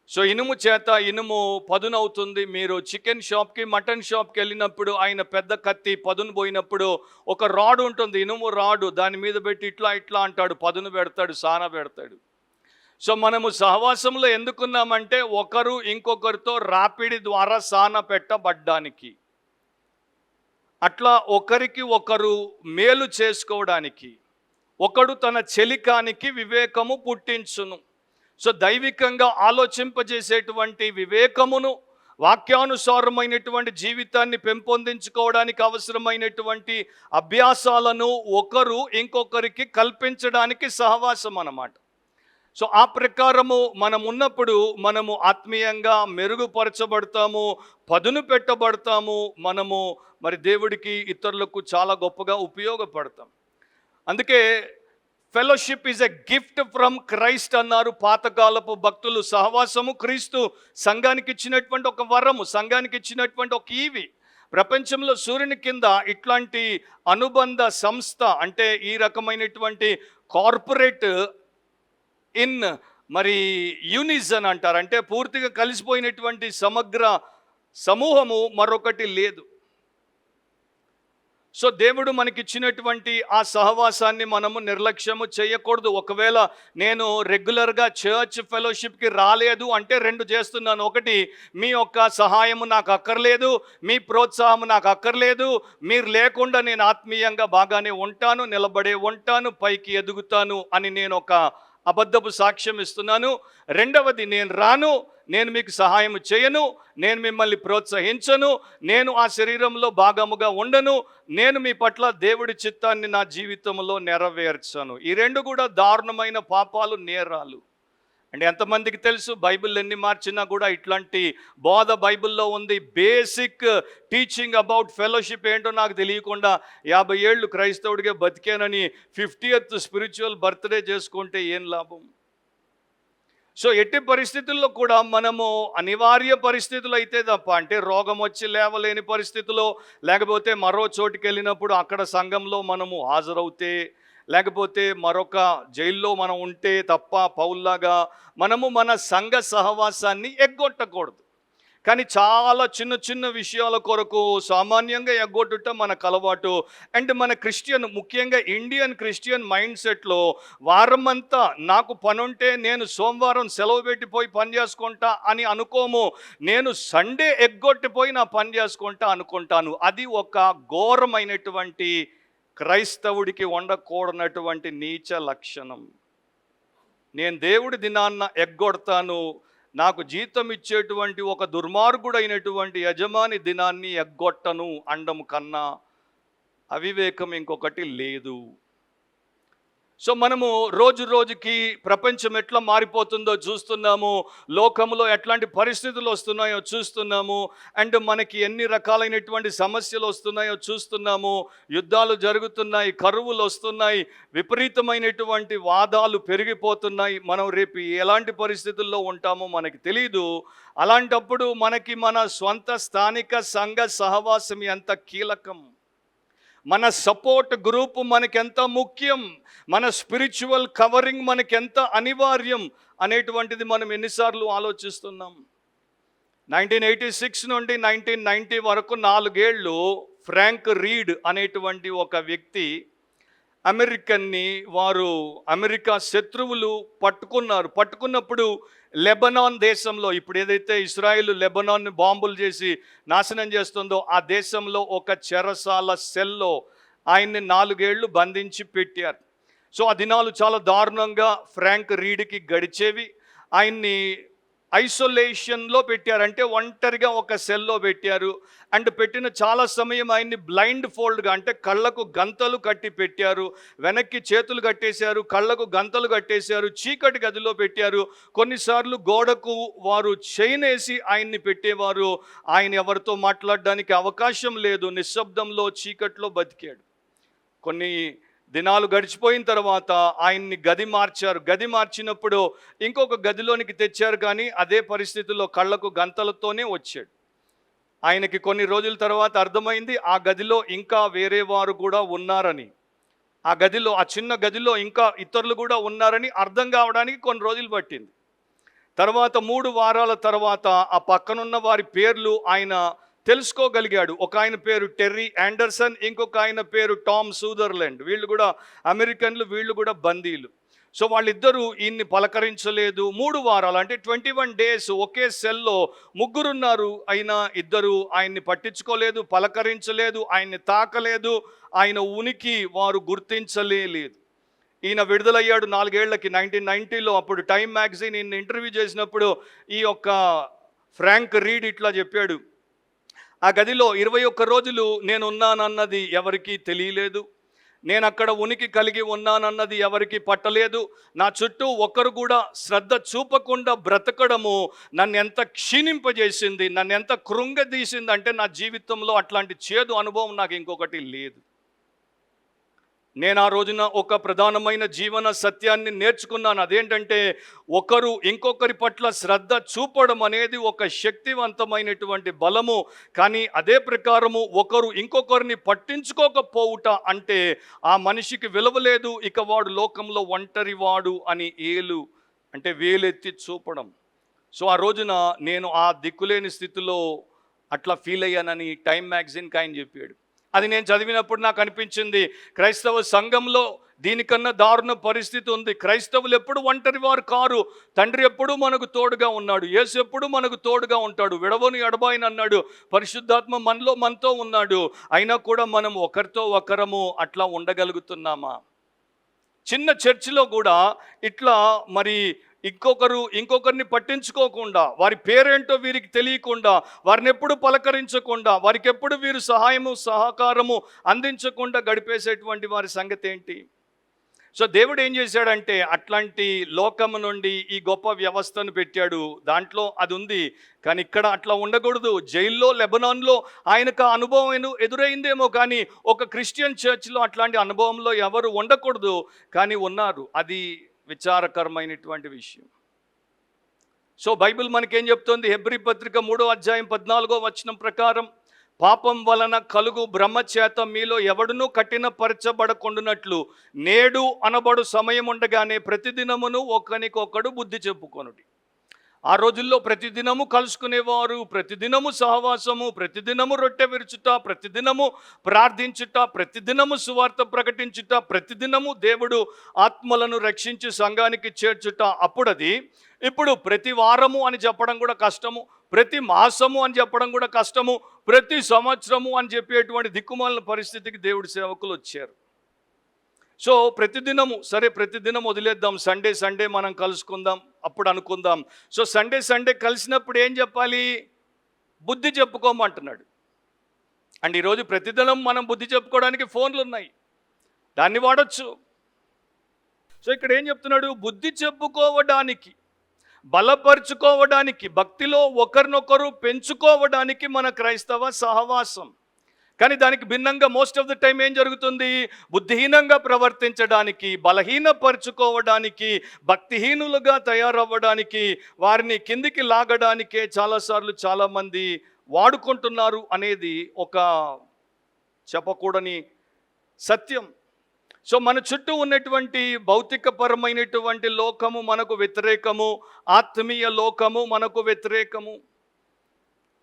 సో ఇనుము చేత ఇనుము పదునవుతుంది. మీరు చికెన్ షాప్కి, మటన్ షాప్కి వెళ్ళినప్పుడు ఆయన పెద్ద కత్తి పదును పోయినప్పుడు ఒక రాడ్ ఉంటుంది, ఇనుము రాడు, దాని మీద పెట్టి ఇట్లా ఇట్లా అంటాడు, పదును పెడతాడు, సాన పెడతాడు. సో మనము సహవాసంలో ఎందుకున్నామంటే ఒకరు ఇంకొకరితో రాపిడి ద్వారా సాన పెట్టబడ్డానికి, అట్లా ఒకరికి ఒకరు మేలు చేసుకోవడానికి, ఒకడు తన చెలికానికి వివేకము పుట్టించును. సో దైవికంగా ఆలోచింపజేసేటువంటి వివేకమును, వాక్యానుసారమైనటువంటి జీవితాన్ని పెంపొందించుకోవడానికి అవసరమైనటువంటి అభ్యాసాలను ఒకరు ఇంకొకరికి కల్పించడానికి సహవాసం అన్నమాట. సో ఆ ప్రకారము మనం ఉన్నప్పుడు మనము ఆత్మీయంగా మెరుగుపరచబడతాము, పదును పెట్టబడతాము, మనము మరి దేవుడికి ఇతరులకు చాలా గొప్పగా ఉపయోగపడతాం. అందుకే fellowship is a gift from Christ అన్నారు పాతకాలపు భక్తులు. సహవాసము క్రీస్తు సంఘానికి ఇచ్చినటువంటి ఒక వరము, సంఘానికి ఇచ్చినటువంటి ఒక ఈవి. ప్రపంచంలో సూర్యుని కింద ఇట్లాంటి అనుబంధ సంస్థ, అంటే ఈ రకమైనటువంటి కార్పొరేట్ మరి యూనిజన్ అంటారు, అంటే పూర్తిగా కలిసిపోయినటువంటి సమగ్ర సమూహము మరొకటి లేదు. సో దేవుడు మనకిచ్చినటువంటి ఆ సహవాసాన్ని మనము నిర్లక్ష్యము చేయకూడదు. ఒకవేళ నేను రెగ్యులర్గా చర్చ్ ఫెలోషిప్కి రాలేదు అంటే 2 చేస్తున్నాను. ఒకటి, మీ యొక్క సహాయము నాకు అక్కర్లేదు, మీ ప్రోత్సాహము నాకు అక్కర్లేదు, మీరు లేకుండా నేను ఆత్మీయంగా బాగానే ఉంటాను, నిలబడే ఉంటాను, పైకి ఎదుగుతాను అని నేను ఒక అబద్ధపు సాక్ష్యం ఇస్తున్నాను. రెండవది, నేను రాను, నేను మీకు సహాయం చేయను, నేను మిమ్మల్ని ప్రోత్సహించను, నేను ఆ శరీరంలో భాగముగా ఉండను, నేను మీ పట్ల దేవుడి చిత్తాన్ని నా జీవితంలో నెరవేర్చను. ఈ 2 కూడా దారుణమైన పాపాలు, నేరాలు. అంటే ఎంతమందికి తెలుసు, బైబిల్ ఎన్ని మార్చినా కూడా ఇట్లాంటి బోధ బైబిల్లో ఉంది. బేసిక్ టీచింగ్ అబౌట్ ఫెలోషిప్ ఏంటో నాకు తెలియకుండా 50 ఏళ్ళు క్రైస్తవుడిగా బతికానని 50th స్పిరిచువల్ బర్త్డే చేసుకుంటే ఏం లాభం? సో ఎట్టి పరిస్థితుల్లో కూడా మనము అనివార్య పరిస్థితులు అయితే తప్ప, అంటే రోగం వచ్చి లేవలేని పరిస్థితిలో, లేకపోతే మరో చోటుకి వెళ్ళినప్పుడు అక్కడ సంఘంలో మనము హాజరవుతే, లేకపోతే మరొక జైల్లో మనం ఉంటే తప్ప పౌల్లాగా మనము మన సంఘ సహవాసాన్ని ఎగ్గొట్టకూడదు. కానీ చాలా చిన్న చిన్న విషయాల కొరకు సామాన్యంగా ఎగ్గొట్టుట మనకు అలవాటు. అండ్ మన క్రిస్టియన్, ముఖ్యంగా ఇండియన్ క్రిస్టియన్ మైండ్ సెట్లో వారమంతా నాకు పనుంటే నేను సోమవారం సెలవు పెట్టిపోయి పని చేసుకుంటా అని అనుకోము. నేను సండే ఎగ్గొట్టిపోయి నా పని చేసుకుంటా అనుకుంటాను. అది ఒక ఘోరమైనటువంటి క్రైస్తవుడికి ఉండకూడనటువంటి నీచ లక్షణం. నేను దేవుడి దినాన్న ఎగ్గొడతాను, నాకు జీతం ఇచ్చేటువంటి ఒక దుర్మార్గుడైనటువంటి యజమాని దినాన్ని ఎగ్గొట్టను అండం కన్నా అవివేకం ఇంకొకటి లేదు. సో మనము రోజు రోజుకి ప్రపంచం ఎట్లా మారిపోతుందో చూస్తున్నాము, లోకంలో ఎట్లాంటి పరిస్థితులు వస్తున్నాయో చూస్తున్నాము, అండ్ మనకి ఎన్ని రకాలైనటువంటి సమస్యలు వస్తున్నాయో చూస్తున్నాము. యుద్ధాలు జరుగుతున్నాయి, కరువులు వస్తున్నాయి, విపరీతమైనటువంటి వాదాలు పెరిగిపోతున్నాయి. మనం రేపు ఎలాంటి పరిస్థితుల్లో ఉంటామో మనకి తెలియదు. అలాంటప్పుడు మనకి మన స్వంత స్థానిక సంఘ సహవాసం ఎంత కీలకం, మన సపోర్ట్ గ్రూప్ మనకెంత ముఖ్యం, మన స్పిరిచువల్ కవరింగ్ మనకెంత అనివార్యం అనేటువంటిది మనం ఎన్నిసార్లు ఆలోచిస్తున్నాం. 1986 నుండి 1990 వరకు 4 ఏళ్ళు ఫ్రాంక్ రీడ్ అనేటువంటి ఒక వ్యక్తి అమెరికన్ని అమెరికా శత్రువులు పట్టుకున్నప్పుడు లెబనాన్ దేశంలో, ఇప్పుడు ఏదైతే ఇజ్రాయిల్ లెబనాన్ని బాంబులు చేసి నాశనం చేస్తుందో ఆ దేశంలో ఒక చెరసాల సెల్లో ఆయన్ని 4 ఏళ్ళు బంధించి పెట్టారు. సో ఆ దినాలు చాలా దారుణంగా ఫ్రాంక్ రీడ్కి గడిచేవి. ఆయన్ని ఐసోలేషన్లో పెట్టారు, అంటే ఒంటరిగా ఒక సెల్లో పెట్టారు. అండ్ పెట్టిన చాలా సమయం ఆయన్ని బ్లైండ్ ఫోల్డ్గా, అంటే కళ్ళకు గంతలు కట్టి పెట్టారు, వెనక్కి చేతులు కట్టేశారు, కళ్ళకు గంతలు కట్టేశారు, చీకటి గదిలో పెట్టారు. కొన్నిసార్లు గోడకు వారు చైన్ వేసి ఆయన్ని పెట్టేవారు. ఆయన ఎవరితో మాట్లాడడానికి అవకాశం లేదు, నిశ్శబ్దంలో చీకట్లో బతికాడు. కొన్ని దినాలు గడిచిపోయిన తర్వాత ఆయన్ని గది మార్చినప్పుడు ఇంకొక గదిలోనికి తెచ్చారు, కానీ అదే పరిస్థితుల్లో కళ్ళకు గంతలతోనే వచ్చాడు. ఆయనకి కొన్ని రోజుల తర్వాత అర్థమైంది ఆ గదిలో ఇంకా వేరే వారు కూడా ఉన్నారని, ఆ చిన్న గదిలో ఇంకా ఇతరులు కూడా ఉన్నారని అర్థం కావడానికి కొన్ని రోజులు పట్టింది. తర్వాత 3 వారాల తర్వాత ఆ పక్కనున్న వారి పేర్లు ఆయన తెలుసుకోగలిగాడు. ఒక ఆయన పేరు టెర్రీ ఆండర్సన్, ఇంకొక ఆయన పేరు టామ్ సూదర్లాండ్. వీళ్ళు కూడా అమెరికన్లు, వీళ్ళు కూడా బందీలు. సో వాళ్ళిద్దరూ ఈయన్ని పలకరించలేదు. 3 వారాలు అంటే 21 days ఒకే సెల్లో 3 ఉన్నారు, అయినా ఇద్దరు ఆయన్ని పట్టించుకోలేదు, పలకరించలేదు, ఆయన్ని తాకలేదు, ఆయన ఉనికి వారు గుర్తించలేదు. ఈయన విడుదలయ్యాడు 4 ఏళ్లకి 1990లో. అప్పుడు టైమ్ మ్యాగజైన్ ఈయన ఇంటర్వ్యూ చేసినప్పుడు ఈ యొక్క ఫ్రాంక్ రీడ్ ఇట్లా చెప్పాడు, ఆ గదిలో 21 రోజులు నేను ఉన్నానన్నది ఎవరికీ తెలియలేదు, నేను అక్కడ ఉనికి కలిగి ఉన్నానన్నది ఎవరికి పట్టలేదు, నా చుట్టూ ఒక్కరు కూడా శ్రద్ధ చూపకుండా బ్రతకడము నన్ను ఎంత క్షీణింపజేసింది, నన్ను ఎంత కృంగదీసింది అంటే నా జీవితంలో అట్లాంటి చేదు అనుభవం నాకు ఇంకొకటి లేదు. నేను ఆ రోజున ఒక ప్రధానమైన జీవన సత్యాన్ని నేర్చుకున్నాను. అదేంటంటే ఒకరు ఇంకొకరి పట్ల శ్రద్ధ చూపడం అనేది ఒక శక్తివంతమైనటువంటి బలము, కానీ అదే ప్రకారము ఒకరు ఇంకొకరిని పట్టించుకోకపోవుట అంటే ఆ మనిషికి విలువ లేదు, ఇక వాడు లోకంలో ఒంటరి వాడు అని అంటే వేలెత్తి చూపడం. సో ఆ రోజున నేను ఆ దిక్కులేని స్థితిలో అట్లా ఫీల్ అయ్యానని టైమ్ మ్యాగజైన్కి ఆయన చెప్పాడు. అది నేను చదివినప్పుడు నాకు అనిపించింది, క్రైస్తవ సంఘంలో దీనికన్నా దారుణ పరిస్థితి ఉంది. క్రైస్తవులు ఎప్పుడు ఒంటరి వారు కారు, తండ్రి ఎప్పుడూ మనకు తోడుగా ఉన్నాడు, యేసు ఎప్పుడూ మనకు తోడుగా ఉంటాడు, విడవని ఎడబాయిని అన్నాడు, పరిశుద్ధాత్మ మనతో ఉన్నాడు. అయినా కూడా మనం ఒకరితో ఒకరము అట్లా ఉండగలుగుతున్నామా? చిన్న చర్చిలో కూడా ఇట్లా మరి ఇంకొకరిని పట్టించుకోకుండా, వారి పేరేంటో వీరికి తెలియకుండా, వారిని ఎప్పుడు పలకరించకుండా, వారికి ఎప్పుడు వీరు సహకారము అందించకుండా గడిపేసేటువంటి వారి సంగతి ఏంటి? సో దేవుడు ఏం చేశాడంటే అట్లాంటి లోకము నుండి ఈ గొప్ప వ్యవస్థను పెట్టాడు. దాంట్లో అది ఉంది, కానీ ఇక్కడ అట్లా ఉండకూడదు. జైల్లో, లెబనాన్లో ఆయనకు ఆ అనుభవం ఎదురైందేమో, కానీ ఒక క్రిస్టియన్ చర్చ్లో అట్లాంటి అనుభవంలో ఎవరు ఉండకూడదు, కానీ ఉన్నారు. అది విచారకరమైనటువంటి విషయం. సో బైబిల్ మనకేం చెప్తోంది? హెబ్రీ పత్రిక 3:14 ప్రకారం, పాపం వలన కలుగు భ్రమ చేత మీలో ఎవడునూ కఠినపరచబడకుండునట్లు నేడు అనబడు సమయం ఉండగానే ప్రతిదినమును ఒకనికొకడు బుద్ధి చెప్పుకొనుడి. ఆ రోజుల్లో ప్రతిదినము కలుసుకునేవారు, ప్రతిదినము సహవాసము, ప్రతిదినము రొట్టె విరుచుట, ప్రతిదినము ప్రార్థించుట, ప్రతిదినము సువార్త ప్రకటించుట, ప్రతిదినము దేవుడు ఆత్మలను రక్షించి సంఘానికి చేర్చుట. అప్పుడది ఇప్పుడు ప్రతి వారము అని చెప్పడం కూడా కష్టము, ప్రతి మాసము అని చెప్పడం కూడా కష్టము, ప్రతి సంవత్సరము అని చెప్పేటువంటి దిక్కుమాలిన పరిస్థితికి దేవుడి సేవకులు వచ్చారు. సో ప్రతిదినము, సరే ప్రతిదినం వదిలేద్దాం, సండే మనం కలుసుకుందాం అప్పుడు అనుకుందాం. సో సండే కలిసినప్పుడు ఏం చెప్పాలి? బుద్ధి చెప్పుకోమంటున్నాడు. అండ్ ఈరోజు ప్రతిదినం మనం బుద్ధి చెప్పుకోవడానికి ఫోన్లు ఉన్నాయి, దాన్ని వాడచ్చు. సో ఇక్కడ ఏం చెప్తున్నాడు? బుద్ధి చెప్పుకోవడానికి, బలపరుచుకోవడానికి, భక్తిలో ఒకరినొకరు పెంచుకోవడానికి మన క్రైస్తవ సహవాసం. కానీ దానికి భిన్నంగా మోస్ట్ ఆఫ్ ద టైం ఏం జరుగుతుంది? బుద్ధిహీనంగా ప్రవర్తించడానికి, బలహీనపరుచుకోవడానికి, భక్తిహీనులుగా తయారవ్వడానికి, వారిని కిందికి లాగడానికే చాలాసార్లు చాలామంది వాడుకుంటున్నారు అనేది ఒక చెప్పకూడని సత్యం. సో మన చుట్టూ ఉన్నటువంటి భౌతికపరమైనటువంటి లోకము మనకు వ్యతిరేకము, ఆత్మీయ లోకము మనకు వ్యతిరేకము.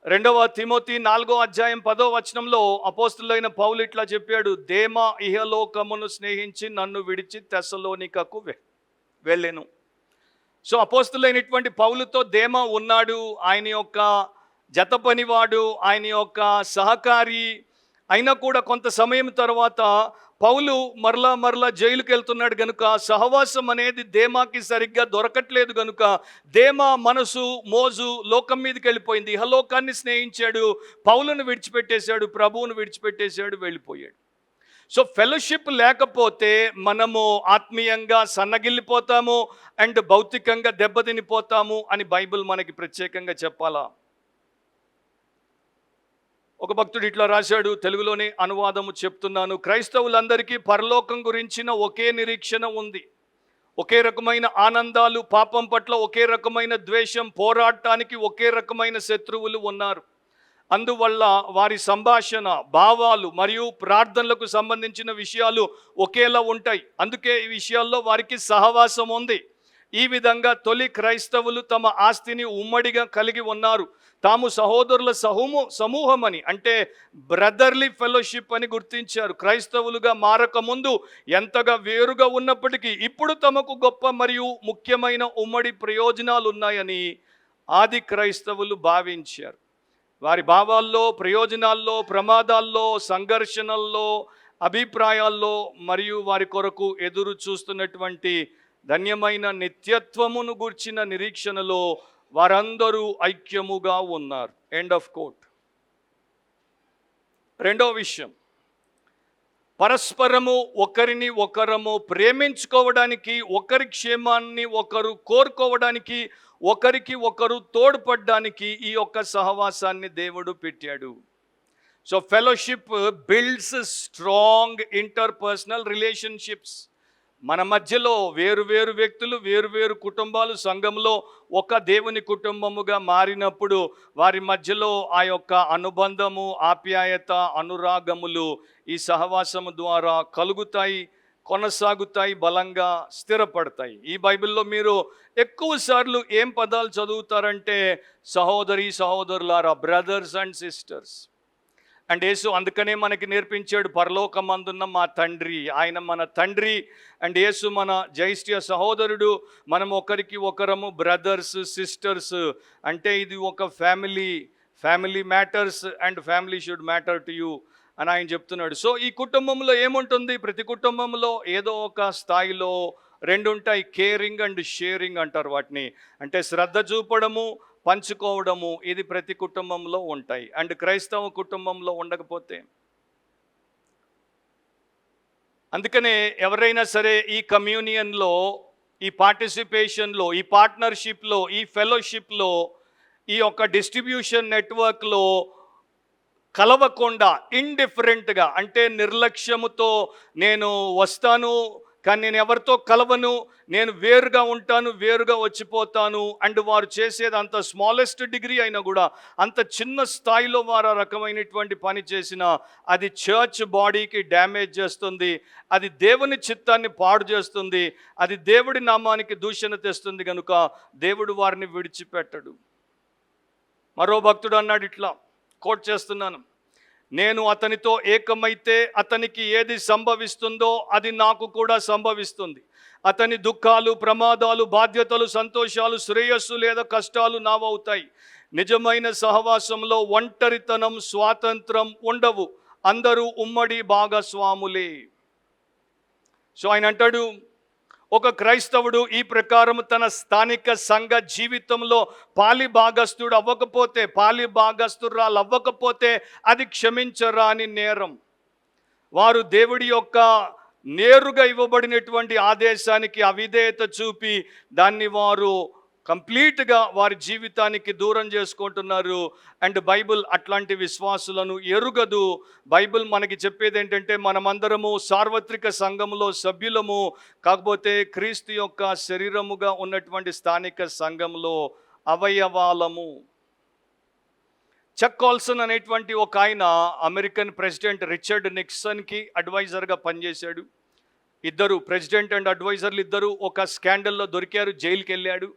2 తిమోతి 4:10 అపోస్తులైన పౌలు ఇట్లా చెప్పాడు, దేమా ఇహలోకమును స్నేహించి నన్ను విడిచి తెస్సలోనికకు వెళ్ళెను. సో అపోస్తులైనటువంటి పౌలుతో దేమా ఉన్నాడు, ఆయన యొక్క జత పనివాడు, ఆయన యొక్క సహకారి. అయినా కూడా కొంత సమయం తర్వాత పౌలు మరలా జైలుకి వెళ్తున్నాడు కనుక సహవాసం అనేది దేమాకి సరిగ్గా దొరకట్లేదు కనుక దేమా మనసు మోజు లోకం మీదకి వెళ్ళిపోయింది. ఇహలోకాన్ని స్నేహించాడు, పౌలును విడిచిపెట్టేశాడు, ప్రభువును విడిచిపెట్టేశాడు, వెళ్ళిపోయాడు. సో ఫెలోషిప్ లేకపోతే మనము ఆత్మీయంగా సన్నగిల్లిపోతాము అండ్ భౌతికంగా దెబ్బతినిపోతాము అని బైబిల్ మనకి ప్రత్యేకంగా చెప్పాలా? ఒక భక్తుడు ఇట్లా రాశాడు, తెలుగులోనే అనువాదము చెప్తున్నాను. క్రైస్తవులందరికీ పరలోకం గురించిన ఒకే నిరీక్షణ ఉంది, ఒకే రకమైన ఆనందాలు, పాపం పట్ల ఒకే రకమైన ద్వేషం, పోరాటానికి ఒకే రకమైన శత్రువులు ఉన్నారు. అందువల్ల వారి సంభాషణ, భావాలు మరియు ప్రార్థనలకు సంబంధించిన విషయాలు ఒకేలా ఉంటాయి. అందుకే ఈ విషయాల్లో వారికి సహవాసం ఉంది. ఈ విధంగా తొలి క్రైస్తవులు తమ ఆస్తిని ఉమ్మడిగా కలిగి ఉన్నారు. తాము సహోదరుల సమూహమని, అంటే బ్రదర్లీ ఫెలోషిప్ అని గుర్తించారు. క్రైస్తవులుగా మారకముందు ఎంతగా వేరుగా ఉన్నప్పటికీ ఇప్పుడు తమకు గొప్ప మరియు ముఖ్యమైన ఉమ్మడి ప్రయోజనాలు ఉన్నాయని ఆది క్రైస్తవులు భావించారు. వారి భావాల్లో, ప్రయోజనాల్లో, ప్రమాదాల్లో, సంఘర్షణల్లో, అభిప్రాయాల్లో మరియు వారి కొరకు ఎదురు చూస్తున్నటువంటి ధన్యమైన నిత్యత్వమును గూర్చిన నిరీక్షణలో వారందరూ ఐక్యముగా ఉన్నారు. End of quote. రెండో విషయం, పరస్పరము ఒకరిని ఒకరము ప్రేమించుకోవడానికి, ఒకరి క్షేమాన్ని ఒకరు కోరుకోవడానికి, ఒకరికి ఒకరు తోడ్పడడానికి ఈ యొక్క సహవాసాన్ని దేవుడు పెట్టాడు. So fellowship builds strong interpersonal relationships. మన మధ్యలో వేరు వ్యక్తులు, వేరు కుటుంబాలు సంఘంలో ఒక దేవుని కుటుంబముగా మారినప్పుడు వారి మధ్యలో ఆ యొక్క అనుబంధము, ఆప్యాయత, అనురాగములు ఈ సహవాసము ద్వారా కలుగుతాయి, కొనసాగుతాయి, బలంగా స్థిరపడతాయి. ఈ బైబిల్లో మీరు ఎక్కువ సార్లు ఏం పదాలు చదువుతారంటే సహోదరులారా, బ్రదర్స్ అండ్ సిస్టర్స్. అండ్ యేసు అందుకనే మనకి నేర్పించాడు, పరలోకమందున్న మా తండ్రి, ఆయన మన తండ్రి. అండ్ యేసు మన జ్యేష్ఠ సహోదరుడు, మనం ఒకరికి ఒకరము బ్రదర్స్ సిస్టర్స్. అంటే ఇది ఒక family matters and family should matter to you అని ఆయన చెప్తున్నాడు. సో ఈ కుటుంబంలో ఏముంటుంది? ప్రతి కుటుంబంలో ఏదో ఒక స్థాయిలో రెండు ఉంటాయి, కేరింగ్ అండ్ షేరింగ్ అంటారు వాటిని. అంటే శ్రద్ధ చూపడము, పంచుకోవడము, ఇది ప్రతి కుటుంబంలో ఉంటాయి. అండ్ క్రైస్తవ కుటుంబంలో ఉండకపోతే, అందుకనే ఎవరైనా సరే ఈ కమ్యూనియన్లో, ఈ పార్టిసిపేషన్లో, ఈ పార్ట్నర్షిప్లో, ఈ ఫెలోషిప్లో, ఈ యొక్క డిస్ట్రిబ్యూషన్ నెట్వర్క్లో కలవకుండా ఇండిఫరెంట్గా, అంటే నిర్లక్ష్యముతో నేను వస్తాను కానీ నేను ఎవరితో కలవను, నేను వేరుగా ఉంటాను, వేరుగా వచ్చిపోతాను. అండ్ వారు చేసేది అంత స్మాలెస్ట్ డిగ్రీ అయినా కూడా, అంత చిన్న స్థాయిలో వారు ఆ రకమైనటువంటి పని చేసినా అది చర్చ్ బాడీకి డ్యామేజ్ చేస్తుంది, అది దేవుని చిత్తాన్ని పాడు చేస్తుంది, అది దేవుడి నామానికి దూషణ తెస్తుంది. కనుక దేవుడు వారిని విడిచిపెట్టడు. మరో భక్తుడు అన్నాడు ఇట్లా, కోట్ చేస్తున్నాను, నేను అతనితో ఏకమైతే అతనికి ఏది సంభవిస్తుందో అది నాకు కూడా సంభవిస్తుంది. అతని దుఃఖాలు, ప్రమాదాలు, బాధ్యతలు, సంతోషాలు, శ్రేయస్సు లేదా కష్టాలు నావవుతాయి. నిజమైన సహవాసంలో ఒంటరితనం, స్వాతంత్రం ఉండవు. అందరూ ఉమ్మడి భాగస్వాములే. సో ఆయన అంటాడు, ఒక క్రైస్తవుడు ఈ ప్రకారం తన స్థానిక సంఘ జీవితంలో పాలిభాగస్థుడు అవ్వకపోతే, పాలిభాగస్థురాలు అవ్వకపోతే అది క్షమించరాని నేరం. వారు దేవుడి యొక్క నేరుగా ఇవ్వబడినటువంటి ఆదేశానికి అవిధేయత చూపి దాన్ని వారు కంప్లీట్గా వారి జీవితానికి దూరం చేసుకుంటున్నారు. అండ్ బైబిల్ అట్లాంటి విశ్వాసులను ఎరుగదు. బైబిల్ మనకి చెప్పేది ఏంటంటే, మనమందరము సార్వత్రిక సంఘములో సభ్యులము, కాకపోతే క్రీస్తు యొక్క శరీరముగా ఉన్నటువంటి స్థానిక సంఘంలో అవయవాలము. చక్ కాల్సన్ అనేటువంటి ఒక ఆయన అమెరికన్ ప్రెసిడెంట్ రిచర్డ్ నిక్సన్కి అడ్వైజర్గా పనిచేశాడు. ఇద్దరు ప్రెసిడెంట్ అండ్ అడ్వైజర్లు ఇద్దరు ఒక స్కాండల్లో దొరికారు, జైలుకి వెళ్ళాడు.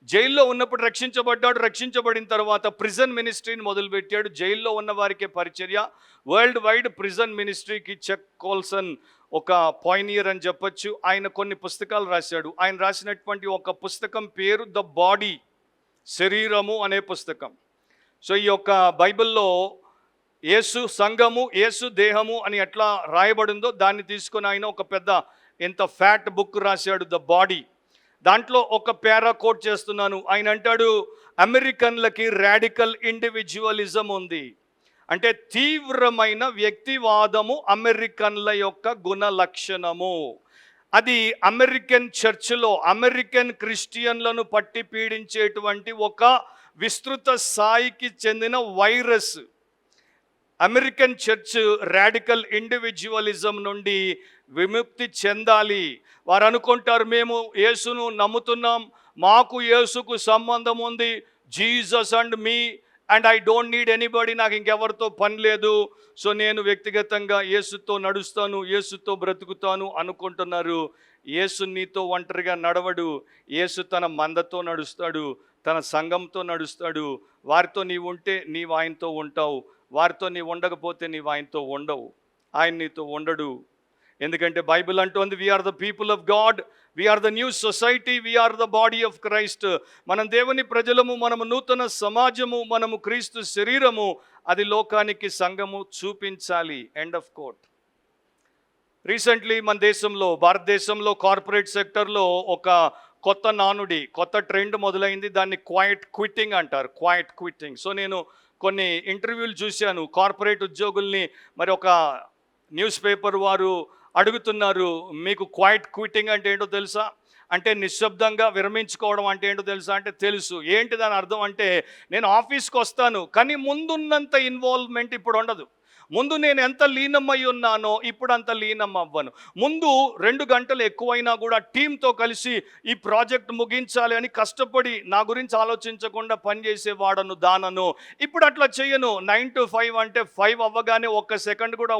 జైల్లో ఉన్నప్పుడు రక్షించబడ్డాడు. రక్షించబడిన తర్వాత ప్రిజన్ మినిస్ట్రీని మొదలుపెట్టాడు. జైల్లో ఉన్న వారికే పరిచర్య. వరల్డ్ వైడ్ ప్రిజన్ మినిస్ట్రీకి చక్ కాల్సన్ ఒక పాయినియర్ అని చెప్పొచ్చు. ఆయన కొన్ని పుస్తకాలు రాశాడు. ఆయన రాసినటువంటి ఒక పుస్తకం పేరు ద బాడీ, శరీరము అనే పుస్తకం. సో ఈ యొక్క బైబిల్లో యేసు సంఘము, యేసు దేహము అని ఎట్లా రాయబడిందో దాన్ని తీసుకొని ఆయన ఒక పెద్ద ఎంత ఫ్యాట్ బుక్ రాశాడు, ద బాడీ. దాంట్లో ఒక పేరా కోట్ చేస్తున్నాను. ఆయన అంటాడు, అమెరికన్లకి రాడికల్ ఇండివిజువలిజం ఉంది. అంటే తీవ్రమైన వ్యక్తివాదము అమెరికన్ల యొక్క గుణ లక్షణము. అది అమెరికన్ చర్చిలో అమెరికన్ క్రిస్టియన్లను పట్టి పీడించేటువంటి ఒక విస్తృత స్థాయికి చెందిన virus. American church radical individualism నుండి విముక్తి చెందాలి. వారు అనుకుంటారు, మేము యేసును నమ్ముతున్నాం, మాకు యేసుకు సంబంధం ఉంది, Jesus and me and I don't need anybody, నాకు ఇంకెవరితో పని లేదు, సో నేను వ్యక్తిగతంగా యేసుతో నడుస్తాను, యేసుతో బ్రతుకుతాను అనుకుంటున్నారు. యేసు నీతో ఒంటరిగా నడవడు. యేసు తన మందతో నడుస్తాడు, తన సంఘంతో నడుస్తాడు. వారితో నీవు ఉంటే నీవు ఆయనతో ఉంటావు, వారితో నీవు ఉండకపోతే నీవు ఆయనతో ఉండవు, ఆయన నీతో ఉండడు. ఎందుకంటే బైబిల్ అంటోంది, we are the people of God, we are the new society, we are the body of Christ. మనం దేవుని ప్రజలము, మనము నూతన సమాజము, మనము క్రీస్తు శరీరము. అది లోకానికి సంఘము చూపించాలి. End of coat. రీసెంట్లీ మన దేశంలో, భారతదేశంలో కార్పొరేట్ సెక్టర్లో ఒక కొత్త నానుడి, కొత్త ట్రెండ్ మొదలైంది. దాన్ని క్వైట్ క్విట్టింగ్ అంటారు, క్వైట్ క్విట్టింగ్. సో నేను కొన్ని ఇంటర్వ్యూలు చూశాను. కార్పొరేట్ ఉద్యోగుల్ని మరి ఒక న్యూస్ పేపర్ వారు అడుగుతున్నారు, మీకు క్వైట్ క్విట్టింగ్ అంటే ఏంటో తెలుసా? అంటే నిశ్శబ్దంగా విరమించుకోవడం అంటే ఏంటో తెలుసా? అంటే తెలుసు. ఏంటి దాని అర్థం అంటే, నేను ఆఫీస్కి వస్తాను కానీ ముందున్నంత ఇన్వాల్వ్మెంట్ ఇప్పుడు ఉండదు. ముందు నేను ఎంత లీనమై ఉన్నానో ఇప్పుడు అంత లీనం అవ్వను. ముందు 2 గంటలు ఎక్కువైనా కూడా టీంతో కలిసి ఈ ప్రాజెక్ట్ ముగించాలి అని కష్టపడి నా గురించి ఆలోచించకుండా పనిచేసేవాడను దానను. ఇప్పుడు అట్లా చేయను. 9 to 5 అంటే 5 అవ్వగానే ఒక్క సెకండ్ కూడా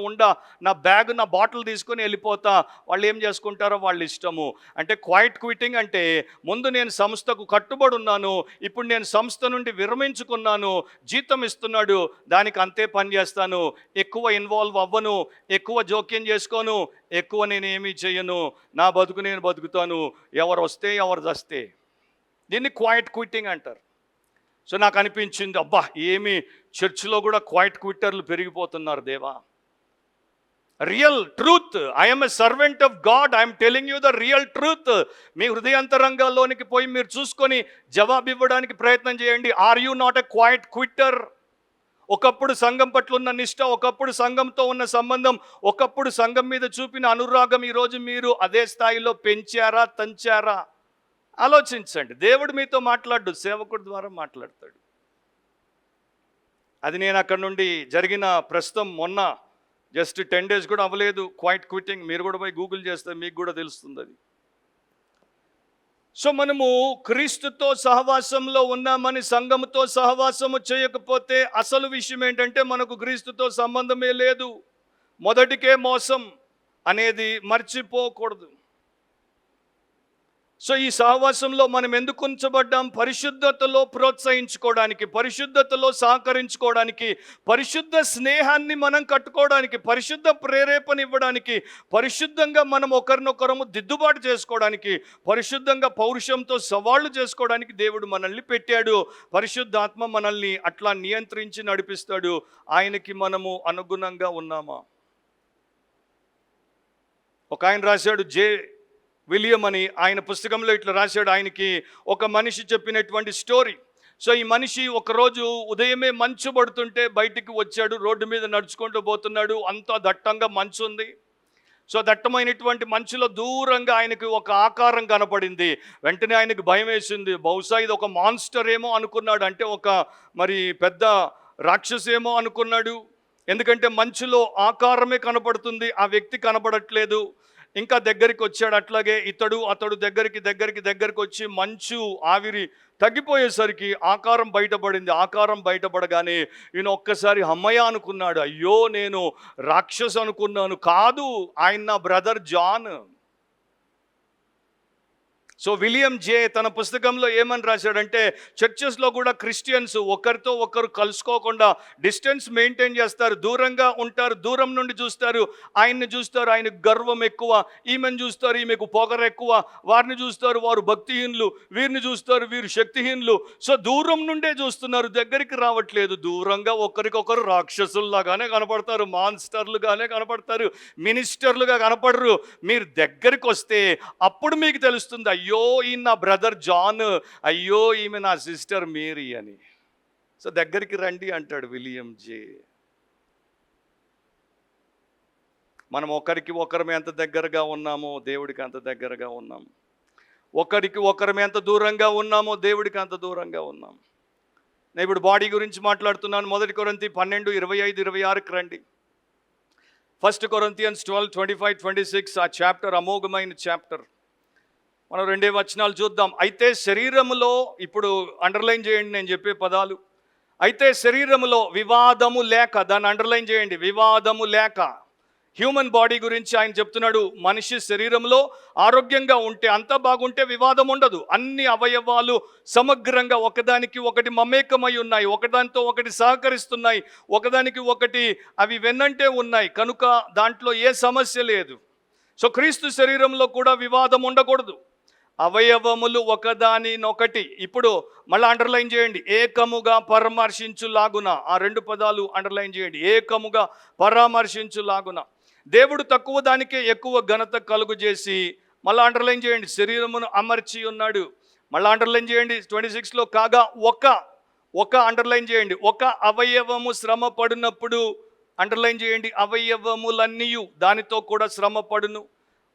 నా బ్యాగ్, నా బాటిల్ తీసుకొని వెళ్ళిపోతా. వాళ్ళు ఏం చేసుకుంటారో వాళ్ళ ఇష్టము. అంటే క్వైట్ క్విట్టింగ్ అంటే, ముందు నేను సంస్థకు కట్టుబడి ఉన్నాను, ఇప్పుడు నేను సంస్థ నుండి విరమించుకున్నాను, జీతం ఇస్తున్నాడు, దానికి అంతే పని చేస్తాను, ఎక్కువ ఇన్వాల్వ్ అవ్వను, ఎక్కువ జోక్యం చేసుకోను, ఎక్కువ నేనేమీ చేయను, నా బతుకు నేను బతుకుతాను, ఎవరు వస్తే ఎవరు చస్తే. దీన్ని క్వైట్ క్విట్టింగ్ అంటారు. సో నాకు అనిపించింది, అబ్బా ఏమి చర్చిలో కూడా క్వైట్ క్విట్టర్లు పెరిగిపోతున్నారు దేవా. Real truth, I'm a servant of God, I'm telling you the real truth. మీ హృదయాంతరంగాల్లోనికి పోయి మీరు చూసుకొని జవాబు ఇవ్వడానికి ప్రయత్నం చేయండి. Are you not a quiet quitter? ఒకప్పుడు సంఘం పట్ల ఉన్న నిష్ట, ఒకప్పుడు సంఘంతో ఉన్న సంబంధం, ఒకప్పుడు సంఘం మీద చూపిన అనురాగం ఈరోజు మీరు అదే స్థాయిలో పెంచారా, తంచారా? ఆలోచించండి. దేవుడు మీతో మాట్లాడు, సేవకుడి ద్వారా మాట్లాడతాడు. అది నేను అక్కడ నుండి జరిగిన ప్రస్తుతం మొన్న జస్ట్ 10 days కూడా అవ్వలేదు క్వైట్ క్విట్టింగ్. మీరు కూడా పోయి గూగుల్ చేస్తే మీకు కూడా తెలుస్తుంది అది. సో మనము క్రీస్తుతో సహవాసంలో ఉన్నామని సంఘముతో సహవాసము చేయకపోతే అసలు విషయం ఏంటంటే మనకు క్రీస్తుతో సంబంధమే లేదు. మొదటికే మోసం అనేది మర్చిపోకూడదు. సో ఈ సహవాసంలో మనం ఎందుకు ఉంచబడ్డాం? పరిశుద్ధతలో ప్రోత్సహించుకోవడానికి, పరిశుద్ధతలో సహకరించుకోవడానికి, పరిశుద్ధ స్నేహాన్ని మనం కట్టుకోవడానికి, పరిశుద్ధ ప్రేరేపణ ఇవ్వడానికి, పరిశుద్ధంగా మనం ఒకరినొకరము దిద్దుబాటు చేసుకోవడానికి, పరిశుద్ధంగా పౌరుషంతో సవాళ్లు చేసుకోవడానికి దేవుడు మనల్ని పెట్టాడు. పరిశుద్ధాత్మ మనల్ని అట్లా నియంత్రించి నడిపిస్తాడు. ఆయనకి మనము అనుగుణంగా ఉన్నామా? ఒక ఆయన రాశాడు, విలియం అని. ఆయన పుస్తకంలో ఇట్లా రాశాడు. ఆయనకి ఒక మనిషి చెప్పినటువంటి స్టోరీ. సో ఈ మనిషి ఒకరోజు ఉదయమే మంచు పడుతుంటే బయటికి వచ్చాడు. రోడ్డు మీద నడుచుకుంటూ పోతున్నాడు. అంతా దట్టంగా మంచు ఉంది. సో దట్టమైనటువంటి మంచులో దూరంగా ఆయనకి ఒక ఆకారం కనపడింది. వెంటనే ఆయనకు భయం వేసింది. బహుశా ఇది ఒక మాన్స్టర్ ఏమో అనుకున్నాడు. అంటే ఒక మరి పెద్ద రాక్షసేమో అనుకున్నాడు. ఎందుకంటే మంచులో ఆకారమే కనపడుతుంది, ఆ వ్యక్తి కనపడట్లేదు. ఇంకా దగ్గరికి వచ్చాడు. అట్లాగే అతడు దగ్గరికి వచ్చి మంచు ఆవిరి తగ్గిపోయేసరికి ఆకారం బయటపడింది. ఆకారం బయటపడగానే ఈయన ఒక్కసారి అమ్మయ్య అనుకున్నాడు. అయ్యో, నేను రాక్షసు అనుకున్నాను. కాదు, ఆయన నా బ్రదర్ జాన్. సో విలియం జే తన పుస్తకంలో ఏమని రాశాడంటే, చర్చెస్లో కూడా క్రిస్టియన్స్ ఒకరితో ఒకరు కలుసుకోకుండా డిస్టెన్స్ మెయింటైన్ చేస్తారు, దూరంగా ఉంటారు, దూరం నుండి చూస్తారు. ఆయన్ని చూస్తారు, ఆయనకు గర్వం ఎక్కువ. ఈమెను చూస్తారు, ఈమెకు పొగర ఎక్కువ. వారిని చూస్తారు, వారు భక్తిహీనులు. వీరిని చూస్తారు, వీరు శక్తిహీనులు. సో దూరం నుండే చూస్తున్నారు, దగ్గరికి రావట్లేదు. దూరంగా ఒకరికొకరు రాక్షసుల్లాగానే కనపడతారు, మాన్స్టర్లుగానే కనపడతారు, మినిస్టర్లుగా కనపడరు. మీరు దగ్గరికి వస్తే అప్పుడు మీకు తెలుస్తుంది, అయ్యో ఈయన నా బ్రదర్ జాన్, అయ్యో ఈమె నా సిస్టర్ మేరీ అని. సో దగ్గరికి రండి అంటాడు విలియం జే. మనం ఒకరికి ఒకరమే ఎంత దగ్గరగా ఉన్నామో దేవుడికి అంత దగ్గరగా ఉన్నాం. ఒకరికి ఒకరమే ఎంత దూరంగా ఉన్నామో దేవుడికి అంత దూరంగా ఉన్నాం. నేను ఇప్పుడు బాడీ గురించి మాట్లాడుతున్నాను. 1 కొరింథీ 12, 25, 26కి రండి. 1 Corinthians 12, 25, 26 ఆ చాప్టర్ అమోఘమైన చాప్టర్. మనం 2 వచనాలు చూద్దాం. అయితే శరీరములో, ఇప్పుడు అండర్లైన్ చేయండి నేను చెప్పే పదాలు. అయితే శరీరములో వివాదము లేక, దాన్ని అండర్లైన్ చేయండి, వివాదము లేక. హ్యూమన్ బాడీ గురించి ఆయన చెప్తున్నాడు. మనిషి శరీరంలో ఆరోగ్యంగా ఉంటే, అంతా బాగుంటే వివాదం ఉండదు. అన్ని అవయవాలు సమగ్రంగా ఒకదానికి ఒకటి మమేకమై ఉన్నాయి, ఒకదానితో ఒకటి సహకరిస్తున్నాయి, ఒకదానికి ఒకటి అవి వెన్నంటే ఉన్నాయి. కనుక దాంట్లో ఏ సమస్య లేదు. సో క్రీస్తు శరీరంలో కూడా వివాదం ఉండకూడదు. అవయవములు ఒకదానినొకటి, ఇప్పుడు మళ్ళీ అండర్లైన్ చేయండి, ఏకముగా పరామర్శించులాగున. ఆ 2 పదాలు అండర్లైన్ చేయండి, ఏకముగా పరామర్శించులాగున. దేవుడు తక్కువ దానికే ఎక్కువ ఘనత కలుగు చేసి, మళ్ళీ అండర్లైన్ చేయండి, శరీరమును అమర్చి ఉన్నాడు. మళ్ళీ అండర్లైన్ చేయండి 26లో, కాగా ఒక అండర్లైన్ చేయండి, ఒక అవయవము శ్రమ పడినప్పుడు, అండర్లైన్ చేయండి, అవయవములన్నీ దానితో కూడా శ్రమ పడును.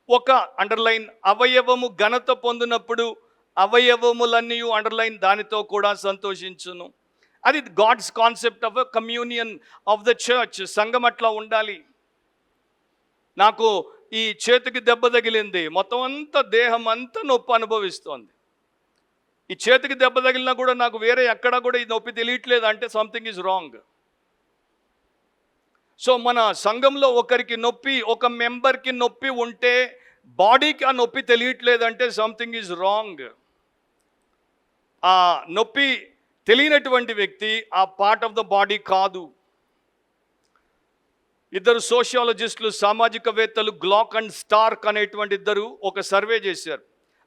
ఒక అండర్లైన్, అవయవము ఘనత పొందినప్పుడు అవయవములన్నీ అండర్లైన్ దానితో కూడా సంతోషించును. అది God's concept of communion of the church. సంఘం అట్లా ఉండాలి. నాకు ఈ చేతికి దెబ్బ తగిలింది, మొత్తం అంతా దేహం అంతా నొప్పి అనుభవిస్తోంది. ఈ చేతికి దెబ్బ తగిలినా కూడా నాకు వేరే ఎక్కడా కూడా ఈ నొప్పి తెలియట్లేదు అంటే సంథింగ్ ఈజ్ రాంగ్. సో మన సంఘంలో ఒకరికి నొప్పి, ఒక మెంబర్కి నొప్పి ఉంటే బాడీకి ఆ నొప్పి తెలియట్లేదంటే సంథింగ్ ఈజ్ రాంగ్. ఆ నొప్పి తెలియనటువంటి వ్యక్తి ఆ పార్ట్ ఆఫ్ ద బాడీ కాదు. 2 సోషియాలజిస్టులు, సామాజికవేత్తలు, గ్లాక్ అండ్ స్టార్క్ అనేటువంటి 2 ఒక సర్వే చేశారు.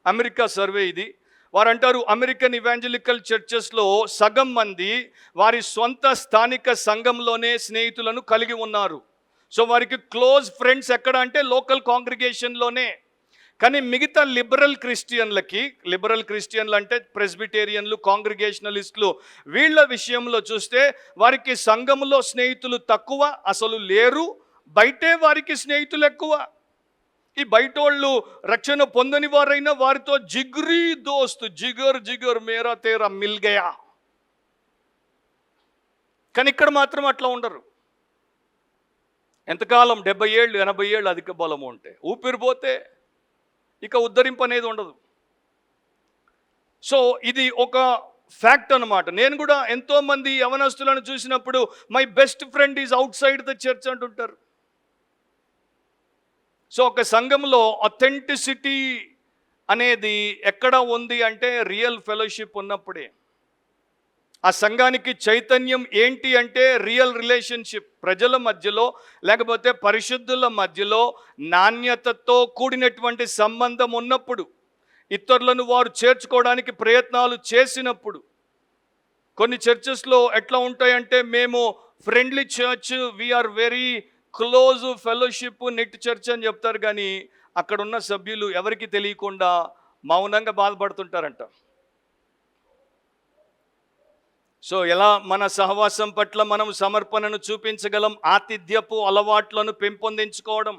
అమెరికా సర్వే ఇది. వారు అంటారు, అమెరికన్ ఇవాంజలికల్ చర్చెస్లో సగం మంది వారి సొంత స్థానిక సంఘంలోనే స్నేహితులను కలిగి ఉన్నారు. సో వారికి క్లోజ్ ఫ్రెండ్స్ ఎక్కడ అంటే లోకల్ కాంగ్రిగేషన్లోనే. కానీ మిగతా లిబరల్ క్రిస్టియన్లు అంటే ప్రెస్బిటేరియన్లు, కాంగ్రిగేషనలిస్టులు, వీళ్ళ విషయంలో చూస్తే వారికి సంఘంలో స్నేహితులు తక్కువ, అసలు లేరు. బయటే వారికి స్నేహితులు ఎక్కువ. ఈ బయటోళ్ళు రక్షణ పొందని వారైనా వారితో జిగ్రీ దోస్తు, జిగర్ మేరా తేరా మిల్ గయా. కానీ ఇక్కడ మాత్రం అట్లా ఉండరు. ఎంతకాలం? 70 ఏళ్ళు 80 ఏళ్ళు అధిక బలము ఉంటే. ఊపిరిపోతే ఇక ఉద్ధరింపు అనేది ఉండదు. సో ఇది ఒక ఫ్యాక్ట్ అనమాట. నేను కూడా ఎంతోమంది యవనస్తులను చూసినప్పుడు my best friend is out side the church అంటుంటారు. సో ఒక సంఘంలో అథెంటిసిటీ అనేది ఎక్కడ ఉంది అంటే రియల్ ఫెలోషిప్ ఉన్నప్పుడే. ఆ సంఘానికి చైతన్యం ఏంటి అంటే రియల్ రిలేషన్షిప్, ప్రజల మధ్యలో లేకపోతే పరిశుద్ధుల మధ్యలో నాణ్యతతో కూడినటువంటి సంబంధం ఉన్నప్పుడు, ఇతరులను వారు చేర్చుకోవడానికి ప్రయత్నాలు చేసినప్పుడు. కొన్ని చర్చెస్లో ఎట్లా ఉంటాయంటే మేము friendly church, we are very close fellowship net church అని చెప్తారు, కానీ అక్కడున్న సభ్యులు ఎవరికి తెలియకుండా మౌనంగా బాధపడుతుంటారంట. సో ఎలా మన సహవాసం పట్ల మనం సమర్పణను చూపించగలం? ఆతిథ్యపు అలవాట్లను పెంపొందించుకోవడం,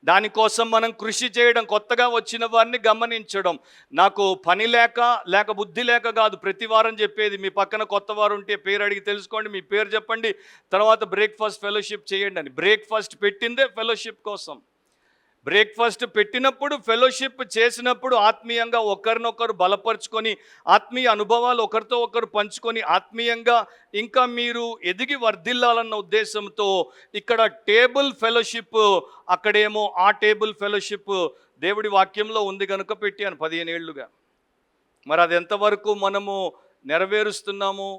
దానికోసం మనం కృషి చేయడం, కొత్తగా వచ్చిన వారిని గమనించడం. నాకు పని లేక బుద్ధి లేక కాదు ప్రతి వారం చెప్పేది. మీ పక్కన కొత్త వారు ఉంటే పేరు అడిగి తెలుసుకోండి, మీ పేరు చెప్పండి, తర్వాత బ్రేక్ఫాస్ట్ ఫెలోషిప్ చేయండి అని. బ్రేక్ఫాస్ట్ పెట్టిందే ఫెలోషిప్ కోసం. బ్రేక్ఫాస్ట్ పెట్టినప్పుడు, ఫెలోషిప్ చేసినప్పుడు ఆత్మీయంగా ఒకరినొకరు బలపరుచుకొని, ఆత్మీయ అనుభవాలు ఒకరితో ఒకరు పంచుకొని, ఆత్మీయంగా ఇంకా మీరు ఎదిగి వర్ధిల్లాలన్న ఉద్దేశంతో ఇక్కడ టేబుల్ ఫెలోషిప్, అక్కడేమో ఆ టేబుల్ ఫెలోషిప్ దేవుడి వాక్యంలో ఉంది కనుక పెట్టాను 15 ఏళ్ళుగా. మరి అది ఎంతవరకు మనము నెరవేరుస్తున్నాము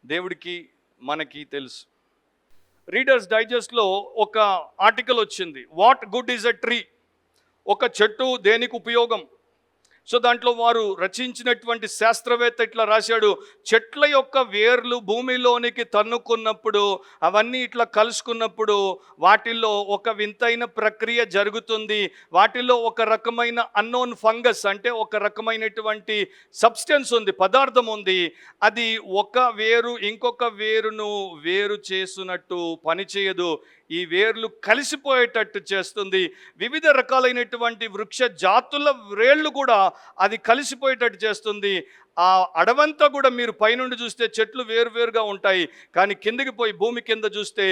దేవుడికి మనకి తెలుసు. రీడర్స్ డైజెస్ట్లో ఒక ఆర్టికల్ వచ్చింది, what good is a tree, ఒక చెట్టు దేనికి ఉపయోగం. సో దాంట్లో వారు రచించినటువంటి శాస్త్రవేత్త ఇట్లా రాశాడు, చెట్ల యొక్క వేర్లు భూమిలోనికి తన్నుకున్నప్పుడు, అవన్నీ ఇట్లా కలుసుకున్నప్పుడు వాటిల్లో ఒక వింతైన ప్రక్రియ జరుగుతుంది. వాటిల్లో ఒక రకమైన అన్నోన్ ఫంగస్, అంటే ఒక రకమైనటువంటి సబ్స్టెన్స్ ఉంది, పదార్థం ఉంది. అది ఒక వేరు ఇంకొక వేరును వేరు చేసినట్టు పనిచేయదు, ఈ వేర్లు కలిసిపోయేటట్టు చేస్తుంది. వివిధ రకాలైనటువంటి వృక్ష జాతుల వేర్లు కూడా అది కలిసిపోయేటట్టు చేస్తుంది. ఆ అడవంతా కూడా మీరు పైనుండి చూస్తే చెట్లు వేరువేరుగా ఉంటాయి, కానీ కిందకి పోయి భూమి కింద చూస్తే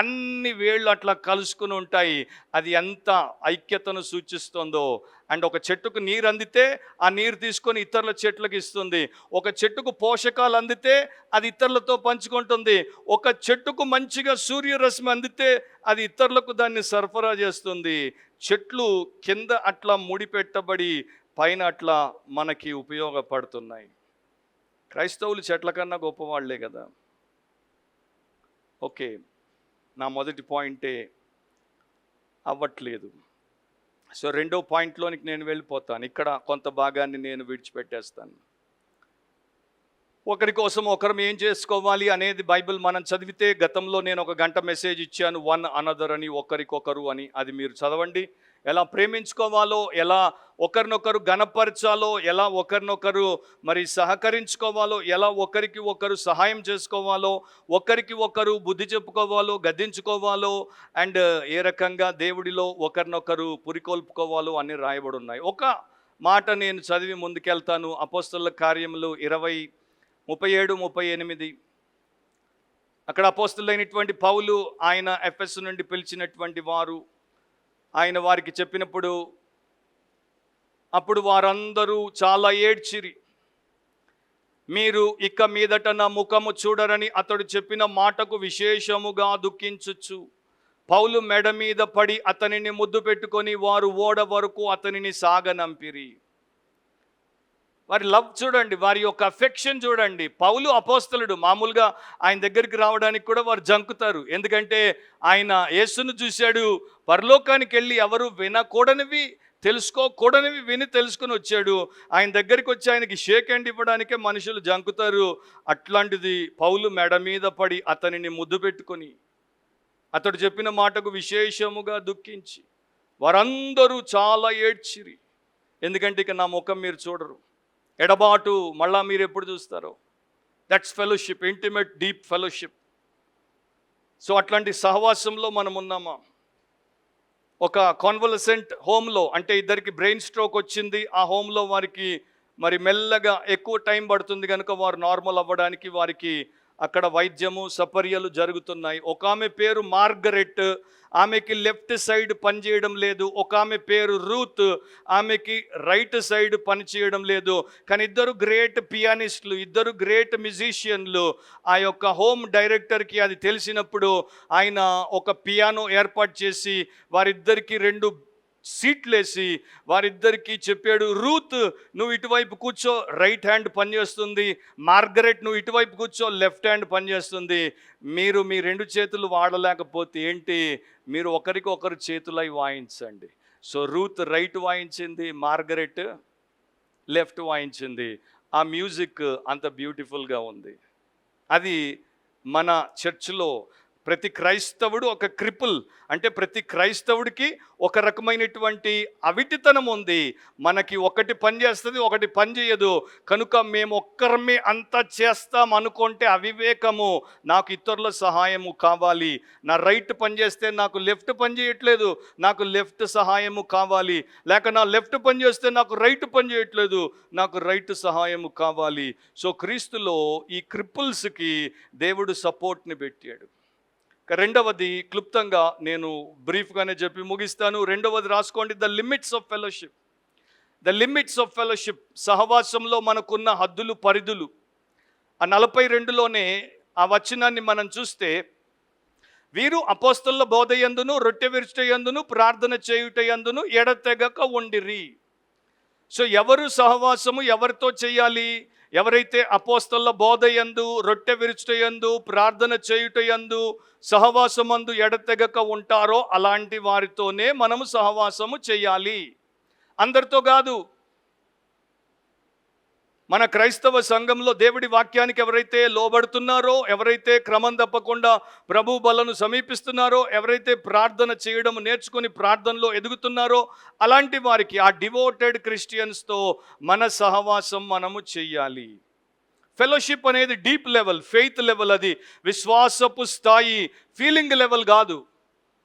అన్ని వేళ్ళు అట్లా కలుసుకుని ఉంటాయి. అది ఎంత ఐక్యతను సూచిస్తుందో. అండ్ ఒక చెట్టుకు నీరు అందితే ఆ నీరు తీసుకొని ఇతరుల చెట్లకు ఇస్తుంది. ఒక చెట్టుకు పోషకాలు అందితే అది ఇతరులతో పంచుకుంటుంది. ఒక చెట్టుకు మంచిగా సూర్యరశ్మి అందితే అది ఇతరులకు దాన్ని సరఫరా చేస్తుంది. చెట్లు కింద అట్లా ముడిపెట్టబడి పైన అట్లా మనకి ఉపయోగపడుతున్నాయి. క్రైస్తవులు చెట్ల కన్నా గొప్పవాళ్లే కదా. ఓకే, నా మొదటి పాయింటే అవ్వట్లేదు. సో రెండో పాయింట్లోనికి నేను వెళ్ళిపోతాను. ఇక్కడ కొంత భాగాన్ని నేను విడిచిపెట్టేస్తాను. ఒకరి కోసం ఒకరం ఏం చేసుకోవాలి అనేది బైబిల్ మనం చదివితే, గతంలో నేను ఒక గంట మెసేజ్ ఇచ్చాను, వన్ అనదర్ అని, ఒకరికొకరు అని. అది మీరు చదవండి. ఎలా ప్రేమించుకోవాలో, ఎలా ఒకరినొకరు గణపరచాలో, ఎలా ఒకరినొకరు మరి సహకరించుకోవాలో, ఎలా ఒకరికి ఒకరు సహాయం చేసుకోవాలో, ఒకరికి ఒకరు బుద్ధి చెప్పుకోవాలో, గద్దించుకోవాలో, అండ్ ఏ రకంగా దేవుడిలో ఒకరినొకరు పురికొల్పుకోవాలో అన్నీ రాయబడి ఉన్నాయి. ఒక మాట నేను చదివి ముందుకెళ్తాను. అపోస్తలుల కార్యములు 20:37-38. అక్కడ అపోస్తలులైనటువంటి పౌలు, ఆయన ఎఫెసు నుండి పిలిచినటువంటి వారు, ఆయన వారికి చెప్పినప్పుడు అప్పుడు వారందరూ చాలా ఏడ్చిరి. మీరు ఇక మీదట నా ముఖము చూడరని అతడు చెప్పిన మాటకు విశేషముగా దుఃఖించుచు పౌలు మెడ మీద పడి అతనిని ముద్దు పెట్టుకొని వారు ఓడ వరకు అతనిని సాగనంపిరి. వారి లవ్ చూడండి, వారి యొక్క అఫెక్షన్ చూడండి. పౌలు అపోస్తలుడు, మామూలుగా ఆయన దగ్గరికి రావడానికి కూడా వారు జంకుతారు. ఎందుకంటే ఆయన యేసును చూశాడు, పరలోకానికి వెళ్ళి ఎవరు వినకూడనివి తెలుసుకోకూడనివి విని తెలుసుకుని వచ్చాడు. ఆయన దగ్గరికి వచ్చి ఆయనకి షేక్ హ్యాండ్ ఇవ్వడానికే మనుషులు జంకుతారు. అట్లాంటిది పౌలు మెడ మీద పడి అతనిని ముద్దు పెట్టుకొని అతడు చెప్పిన మాటకు విశేషముగా దుఃఖించి వారందరూ చాలా ఏడ్చిరి. ఎందుకంటే ఇక నా ముఖం మీరు చూడరు, ఎడబాటు మళ్ళా మీరు ఎప్పుడు చూస్తారో. That's fellowship, intimate deep fellowship. So అట్లాంటి సహవాసంలో మనం ఉన్నామా? ఒక కాన్వలసెంట్ హోమ్లో, అంటే ఇద్దరికి బ్రెయిన్ స్ట్రోక్ వచ్చింది, ఆ హోమ్లో వారికి మరి మెల్లగా ఎక్కువ టైం పడుతుంది కనుక వారు నార్మల్ అవ్వడానికి వారికి అక్కడ వైద్యము సపర్యలు జరుగుతున్నాయి. ఒక ఆమె పేరు మార్గరెట్, ఆమెకి లెఫ్ట్ సైడ్ పనిచేయడం లేదు. ఒక ఆమె పేరు రూత్, ఆమెకి రైట్ సైడ్ పనిచేయడం లేదు. కానీ ఇద్దరు గ్రేట్ పియానిస్టులు, ఇద్దరు గ్రేట్ మ్యూజిషియన్లు. ఆ యొక్క హోమ్ డైరెక్టర్కి అది తెలిసినప్పుడు ఆయన ఒక పియానో ఏర్పాటు చేసి వారిద్దరికి 2 సీట్లేసి వారిద్దరికీ చెప్పాడు, రూత్ నువ్వు ఇటువైపు కూర్చో, రైట్ హ్యాండ్ పనిచేస్తుంది. మార్గరెట్ నువ్వు ఇటువైపు కూర్చో, లెఫ్ట్ హ్యాండ్ పనిచేస్తుంది. మీరు మీ 2 చేతులు వాడలేకపోతే ఏంటి, మీరు ఒకరికి ఒకరు చేతులై వాయించండి. సో రూత్ రైట్ వాయించింది, మార్గరెట్ లెఫ్ట్ వాయించింది. ఆ మ్యూజిక్ అంత బ్యూటిఫుల్గా ఉంది. అది మన చర్చ్లో ప్రతి క్రైస్తవుడు ఒక క్రిపుల్, అంటే ప్రతి క్రైస్తవుడికి ఒక రకమైనటువంటి అవిటితనం ఉంది. మనకి ఒకటి పని చేస్తుంది, ఒకటి పని చేయదు. కనుక మేము ఒక్కరమే అంతా చేస్తాం అనుకుంటే అవివేకము. నాకు ఇతరుల సహాయము కావాలి. నా రైట్ పని చేస్తే నాకు లెఫ్ట్ పని చేయట్లేదు, నాకు లెఫ్ట్ సహాయము కావాలి. లేక నా లెఫ్ట్ పని చేస్తే నాకు రైట్ పని చేయట్లేదు, నాకు రైట్ సహాయము కావాలి. సో క్రీస్తులో ఈ క్రిపుల్స్కి దేవుడు సపోర్ట్ని పెట్టాడు. రెండవది క్లుప్తంగా నేను బ్రీఫ్గానే చెప్పి ముగిస్తాను. రెండవది రాసుకోండి, the limits of fellowship. The limits of fellowship, సహవాసంలో మనకున్న హద్దులు పరిధులు. ఆ 42లోనే ఆ వచనాన్ని మనం చూస్తే, వీరు అపోస్తలుల బోధయందును రొట్టె విరుచుటయందును ప్రార్థన చేయుటయందును ఎడతెగక ఉండిరి. సో ఎవరు సహవాసము ఎవరితో చేయాలి? ఎవరైతే అపోస్తలుల బోధయందు రొట్టె విరుచుటయందు ప్రార్థన చేయుటయందు సహవాసమందు ఎడతెగక ఉంటారో అలాంటి వారితోనే మనము సహవాసము చేయాలి, అందరితో కాదు. మన క్రైస్తవ సంఘంలో దేవుడి వాక్యానికి ఎవరైతే లోబడుతున్నారో, ఎవరైతే క్రమం తప్పకుండా ప్రభు బలను సమీపిస్తున్నారో, ఎవరైతే ప్రార్థన చేయడం నేర్చుకుని ప్రార్థనలో ఎదుగుతున్నారో అలాంటి వారికి, ఆ డివోటెడ్ క్రిస్టియన్స్తో మన సహవాసం మనము చెయ్యాలి. ఫెలోషిప్ అనేది డీప్ లెవెల్, ఫెయిత్ లెవెల్. అది విశ్వాసపు స్థాయి, ఫీలింగ్ లెవెల్ కాదు.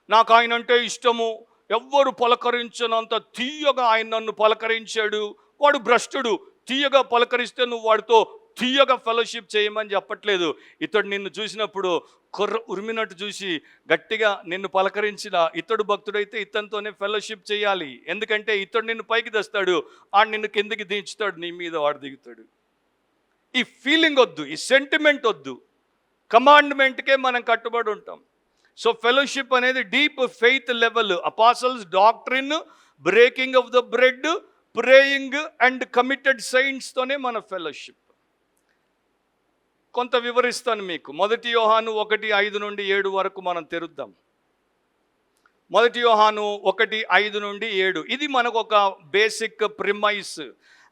నాకు ఆయన అంటే ఇష్టము, ఎవ్వరు పలకరించనంత తీయగా ఆయన నన్ను పలకరించాడు, వాడు భ్రష్టుడు. తీయగా పలకరిస్తే నువ్వు వాడితో తీయగా ఫెలోషిప్ చేయమని చెప్పట్లేదు. ఇతడు నిన్ను చూసినప్పుడు కొర్ర ఉరిమినట్టు చూసి గట్టిగా నిన్ను పలకరించిన ఇతడు భక్తుడైతే ఇతనితోనే ఫెలోషిప్ చేయాలి. ఎందుకంటే ఇతడు నిన్ను పైకి తెస్తాడు, ఆడు నిన్ను కిందికి దించుతాడు, నీ మీద వాడు దిగుతాడు. ఈ ఫీలింగ్ వద్దు, ఈ సెంటిమెంట్ వద్దు, కమాండ్మెంట్కే మనం కట్టుబడి ఉంటాం. సో ఫెలోషిప్ అనేది deep faith level. Apostles doctrine, breaking of the bread, praying and committed సైన్స్తోనే మన ఫెలోషిప్. కొంత వివరిస్తాను మీకు. 1 యోహాను 1:5-7 వరకు మనం తెరుద్దాం. 1 యోహాను 1:5-7 ఇది మనకు ఒక బేసిక్ ప్రిమైస్.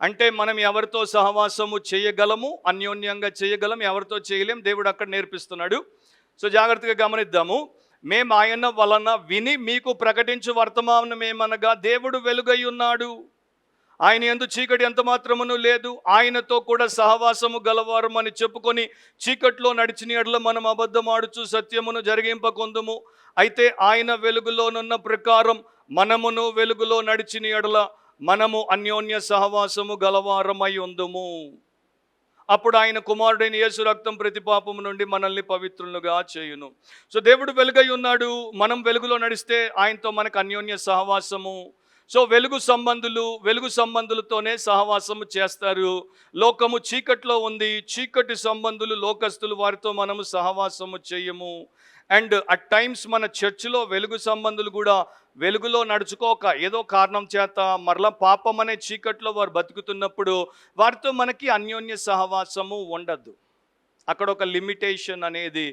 అంటే మనం ఎవరితో సహవాసము చేయగలము, అన్యోన్యంగా చేయగలం, ఎవరితో చేయలేం, దేవుడు అక్కడ నేర్పిస్తున్నాడు. సో జాగ్రత్తగా గమనిద్దాము. మేము ఆయన వలన విని మీకు ప్రకటించు వర్తమానం ఏమనగా, దేవుడు వెలుగై ఉన్నాడు, ఆయన యందు చీకటి ఎంత మాత్రమును లేదు, ఆయనతో కూడా సహవాసము గలవారం అని చెప్పుకొని చీకట్లో నడిచిన ఎడల మనం అబద్ధమాడుచు సత్యమును జరిగింపకొందుము. అయితే ఆయన వెలుగులోనున్న ప్రకారం మనమును వెలుగులో నడిచిన ఎడల మనము అన్యోన్య సహవాసము గలవారమై ఉందుము. అప్పుడు ఆయన కుమారుడైన యేసు రక్తం ప్రతి పాపము నుండి మనల్ని పవిత్రులుగా చేయును. సో దేవుడు వెలుగై ఉన్నాడు, మనం వెలుగులో నడిస్తే ఆయనతో మనకు అన్యోన్య సహవాసము. సో వెలుగు సంబంధులతోనే సహవాసము చేస్తారు. లోకము చీకట్లో ఉంది, చీకటి సంబంధులు లోకస్తులు, వారితో మనము సహవాసము చేయము. అండ్ అట్ టైమ్స్ మన చర్చిలో వెలుగు సంబంధులు కూడా వెలుగులో నడుచుకోక ఏదో కారణం చేత మరలా పాపం అనే చీకట్లో వారు బతుకుతున్నప్పుడు వారితో మనకి అన్యోన్య సహవాసము ఉండద్దు. అక్కడ ఒక లిమిటేషన్ అనేది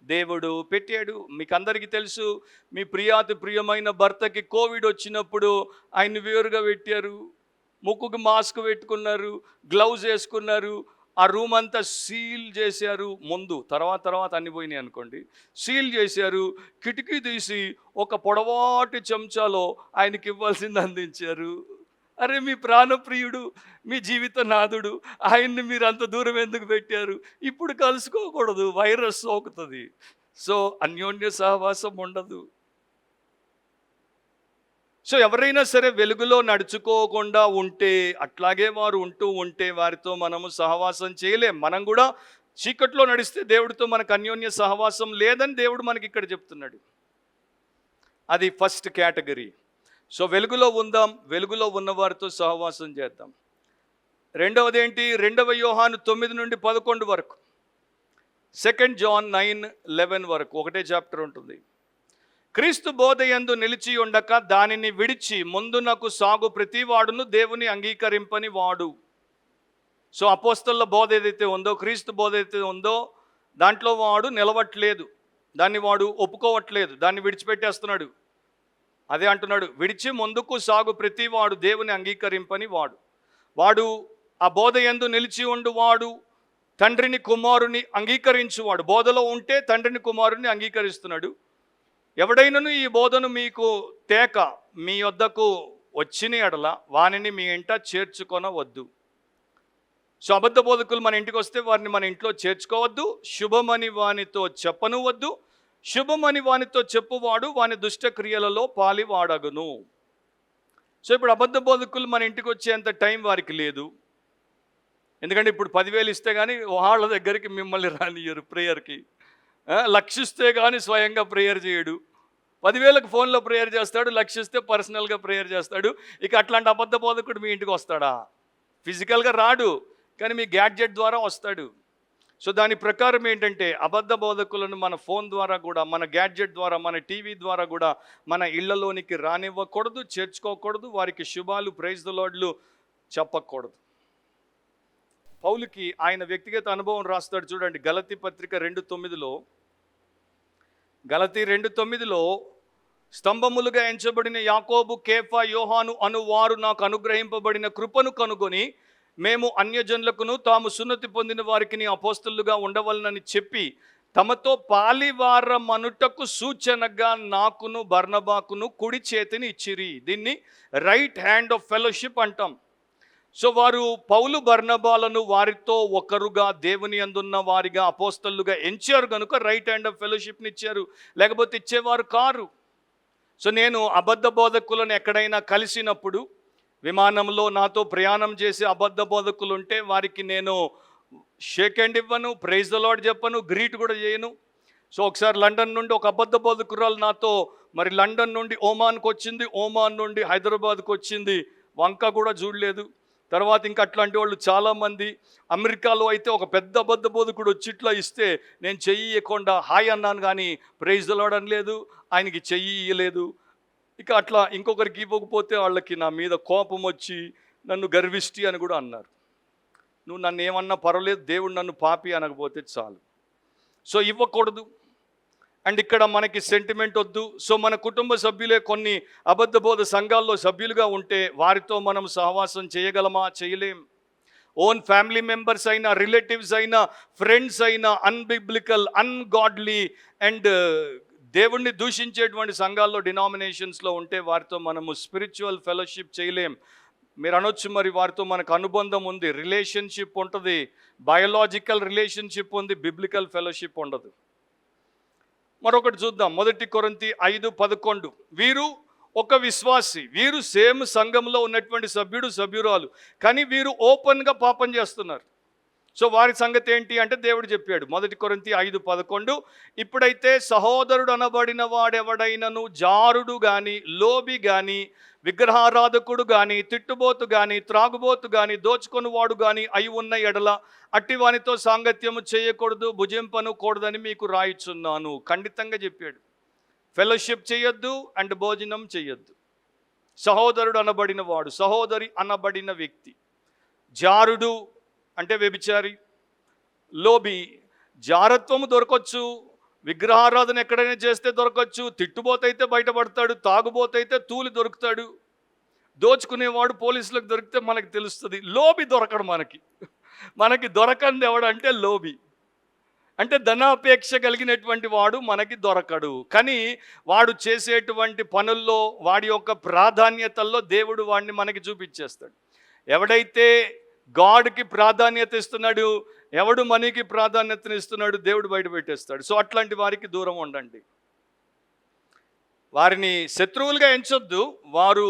దేవుడు పెట్టాడు. మీకు అందరికీ తెలుసు, మీ ప్రియమైన భర్తకి కోవిడ్ వచ్చినప్పుడు ఆయన్ని వేరుగా పెట్టారు, ముక్కుకి మాస్క్ పెట్టుకున్నారు, గ్లౌజ్ వేసుకున్నారు, ఆ రూమ్ అంతా సీల్ చేశారు. ముందు తర్వాత అన్ని పోయినాయి అనుకోండి. సీల్ చేశారు, కిటికీ తీసి ఒక పొడవాటి చెంచాలో ఆయనకి ఇవ్వాల్సింది అందించారు. అరే మీ ప్రాణప్రియుడు, మీ జీవిత నాథుడు, ఆయన్ని మీరు అంత దూరం ఎందుకు పెట్టారు? ఇప్పుడు కలుసుకోకూడదు, వైరస్ సోకుతుంది. సో అన్యోన్య సహవాసం ఉండదు. సో ఎవరైనా సరే వెలుగులో నడుచుకోకుండా ఉంటే, అట్లాగే వారు ఉంటూ ఉంటే వారితో మనము సహవాసం చేయలేం. మనం కూడా చీకట్లో నడిస్తే దేవుడితో మనకు అన్యోన్య సహవాసం లేదని దేవుడు మనకి ఇక్కడ చెప్తున్నాడు. అది ఫస్ట్ కేటగిరీ. సో వెలుగులో ఉందాం, వెలుగులో ఉన్నవారితో సహవాసం చేద్దాం. రెండవది ఏంటి? 2 యోహాను 9 నుండి 11 వరకు, 2 జాన్ 9:11 వరకు, ఒకటే చాప్టర్ ఉంటుంది. క్రీస్తు బోధయందు నిలిచి ఉండక దానిని విడిచి ముందునకు సాగు ప్రతివాడును దేవుని అంగీకరింపని వాడు. సో అపోస్తలుల బోధ ఏదైతే ఉందో, క్రీస్తు బోధ ఏదైతే ఉందో దాంట్లో వాడు నిలవట్లేదు, దాన్ని వాడు ఒప్పుకోవట్లేదు, దాన్ని విడిచిపెట్టేస్తున్నాడు. అదే అంటున్నాడు, విడిచి ముందుకు సాగు ప్రతివాడు దేవుని అంగీకరింపని వాడు. వాడు ఆ బోధ యందు నిలిచి ఉండువాడు తండ్రిని కుమారుని అంగీకరించువాడు. బోధలో ఉంటే తండ్రిని కుమారుని అంగీకరిస్తున్నాడు. ఎవడైనను ఈ బోధను మీకు తేక మీ వద్దకు వచ్చిన ఎడల వానిని మీ ఇంట చేర్చుకొనవద్దు. సో అబద్ధ బోధకులు మన ఇంటికి వస్తే వారిని మన ఇంట్లో చేర్చుకోవద్దు. శుభమని వానితో చెప్పనువద్దు. శుభమని వానితో చెప్పువాడు వాని దుష్టక్రియలలో పాలివాడగును. సో ఇప్పుడు అబద్ధ బోధకులు మన ఇంటికి వచ్చేంత టైం వారికి లేదు. ఎందుకంటే ఇప్పుడు 10,000 ఇస్తే కానీ వాళ్ళ దగ్గరికి మిమ్మల్ని రానియరు ప్రేయర్కి. లక్షిస్తే కానీ స్వయంగా ప్రేయర్ చేయడు. 10,000కి ఫోన్లో ప్రేయర్ చేస్తాడు, లక్షిస్తే పర్సనల్గా ప్రేయర్ చేస్తాడు. ఇక అట్లాంటి అబద్ధ బోధకుడు మీ ఇంటికి వస్తాడా? ఫిజికల్గా రాడు, కానీ మీ గ్యాడ్జెట్ ద్వారా వస్తాడు. సో దాని ప్రకారం ఏంటంటే అబద్ధ బోధకులను మన ఫోన్ ద్వారా కూడా, మన గ్యాడ్జెట్ ద్వారా, మన టీవీ ద్వారా కూడా మన ఇళ్లలోనికి రానివ్వకూడదు, చేర్చుకోకూడదు. వారికి శుభాలు, ప్రైజ్ ద లార్డ్లు చెప్పకూడదు. పౌలుకి ఆయన వ్యక్తిగత అనుభవం రాస్తాడు చూడండి. గలతీ పత్రిక 2:9లో, గలతీ 2:9లో స్తంభములుగా ఎంచబడిన యాకోబు, కేఫా, యోహాను అనువారు నాకు అనుగ్రహింపబడిన కృపను కనుగొని మేము అన్యజనులకును తాము సున్నతి పొందిన వారికి అపోస్తలుగా ఉండవలనని చెప్పి తమతో పాలివారమనుటకు సూచనగా నాకును బర్నబాకును కుడి చేతిని ఇచ్చిరి. దీన్ని రైట్ హ్యాండ్ ఆఫ్ ఫెలోషిప్ అంటాం. సో వారు పౌలు బర్నబాలను వారితో ఒకరుగా దేవుని అందున్న వారిగా అపోస్తలుగా ఎంచారు కనుక రైట్ హ్యాండ్ ఆఫ్ ఫెలోషిప్ని ఇచ్చారు, లేకపోతే ఇచ్చేవారు కారు. సో నేను అబద్ధ బోధకులను ఎక్కడైనా కలిసినప్పుడు, విమానంలో నాతో ప్రయాణం చేసే అబద్ధ బోధకులు ఉంటే వారికి నేను షేక్ హ్యాండ్ ఇవ్వను, ప్రైజ్ ద లార్డ్ చెప్పను, గ్రీట్ కూడా చేయను. సో ఒకసారి లండన్ నుండి ఒక అబద్ధ బోధకురాలు నాతో మరి లండన్ నుండి ఓమాన్కి వచ్చింది, ఓమాన్ నుండి హైదరాబాద్కి వచ్చింది, వంక కూడా చూడలేదు. తర్వాత ఇంకా అట్లాంటి వాళ్ళు చాలామంది. అమెరికాలో అయితే ఒక పెద్ద అబద్ధ బోధకుడు వచ్చి ఇట్లా ఇస్తే నేను చెయ్యి ఇవ్వకుండా హాయ్ అన్నాను, కానీ ప్రైజ్ ద లార్డ్ అనలేదు, ఆయనకి చెయ్యి ఇవ్వలేదు. ఇక అట్లా ఇంకొకరికి ఇవ్వకపోతే వాళ్ళకి నా మీద కోపం వచ్చి నన్ను గర్విష్టి అని కూడా అన్నారు. నువ్వు నన్ను ఏమన్నా పర్వాలేదు, దేవుడు నన్ను పాపి అనకపోతే చాలు. సో ఇవ్వకూడదు. అండ్ ఇక్కడ మనకి సెంటిమెంట్ వద్దు. సో మన కుటుంబ సభ్యులే కొన్ని అబద్ధ బోధ సంఘాల్లో సభ్యులుగా ఉంటే వారితో మనం సహవాసం చేయగలమా? చేయలేం. ఓన్ ఫ్యామిలీ మెంబర్స్ అయినా, రిలేటివ్స్ అయినా, ఫ్రెండ్స్ అయినా, అన్బిబ్లికల్, అన్గాడ్లీ అండ్ దేవుణ్ణి దూషించేటువంటి సంఘాల్లో, డినామినేషన్స్లో ఉంటే వారితో మనము స్పిరిచువల్ ఫెలోషిప్ చేయలేం. మీరు అనొచ్చు, మరి వారితో మనకు అనుబంధం ఉంది, రిలేషన్షిప్ ఉంటుంది, బయోలాజికల్ రిలేషన్షిప్ ఉంది, బిబ్లికల్ ఫెలోషిప్ ఉండదు. మరొకటి చూద్దాం. 1 కొరింథీ 5:11 వీరు ఒక విశ్వాసి, వీరు సేమ్ సంఘంలో ఉన్నటువంటి సభ్యుడు, సభ్యురాలు, కానీ వీరు ఓపెన్గా పాపం చేస్తున్నారు. సో వారి సంగతి ఏంటి అంటే దేవుడు చెప్పాడు 1 కొరింథీ 5:11 ఇప్పుడైతే సహోదరుడు అనబడిన వాడెవడైనను జారుడు కానీ, లోబి కానీ, విగ్రహారాధకుడు కానీ, తిట్టుబోతు కానీ, త్రాగుబోతు కానీ, దోచుకొనివాడు కానీ అయి ఉన్న ఎడల అట్టి వానితో సాంగత్యము చేయకూడదు, భుజింపనుకూడదని మీకు రాయిచున్నాను. ఖండితంగా చెప్పాడు. ఫెలోషిప్ చేయొద్దు అండ్ భోజనం చేయొద్దు. సహోదరుడు అనబడిన వాడు, సహోదరి అనబడిన వ్యక్తి. జారుడు అంటే వ్యభిచారి, లోబి జారత్వము దొరకవచ్చు, విగ్రహారాధన ఎక్కడైనా చేస్తే దొరకవచ్చు, తిట్టుబోతైతే బయటపడతాడు, తాగుబోతైతే తూలి దొరుకుతాడు, దోచుకునేవాడు పోలీసులకు దొరికితే మనకి తెలుస్తుంది. లోబి దొరకడు. మనకి దొరకంది ఎవడంటే లోబి. అంటే ధనాపేక్ష కలిగినటువంటి వాడు మనకి దొరకడు. కానీ వాడు చేసేటువంటి పనుల్లో, వాడి యొక్క ప్రాధాన్యతల్లో దేవుడు వాడిని మనకి చూపించేస్తాడు. ఎవడైతే గాడ్కి ప్రాధాన్యత ఇస్తున్నాడు, ఎవడు మనీకి ప్రాధాన్యతను ఇస్తున్నాడు, దేవుడు బయట పెట్టేస్తాడు. సో అట్లాంటి వారికి దూరం ఉండండి. వారిని శత్రువులుగా ఎంచొద్దు. వారు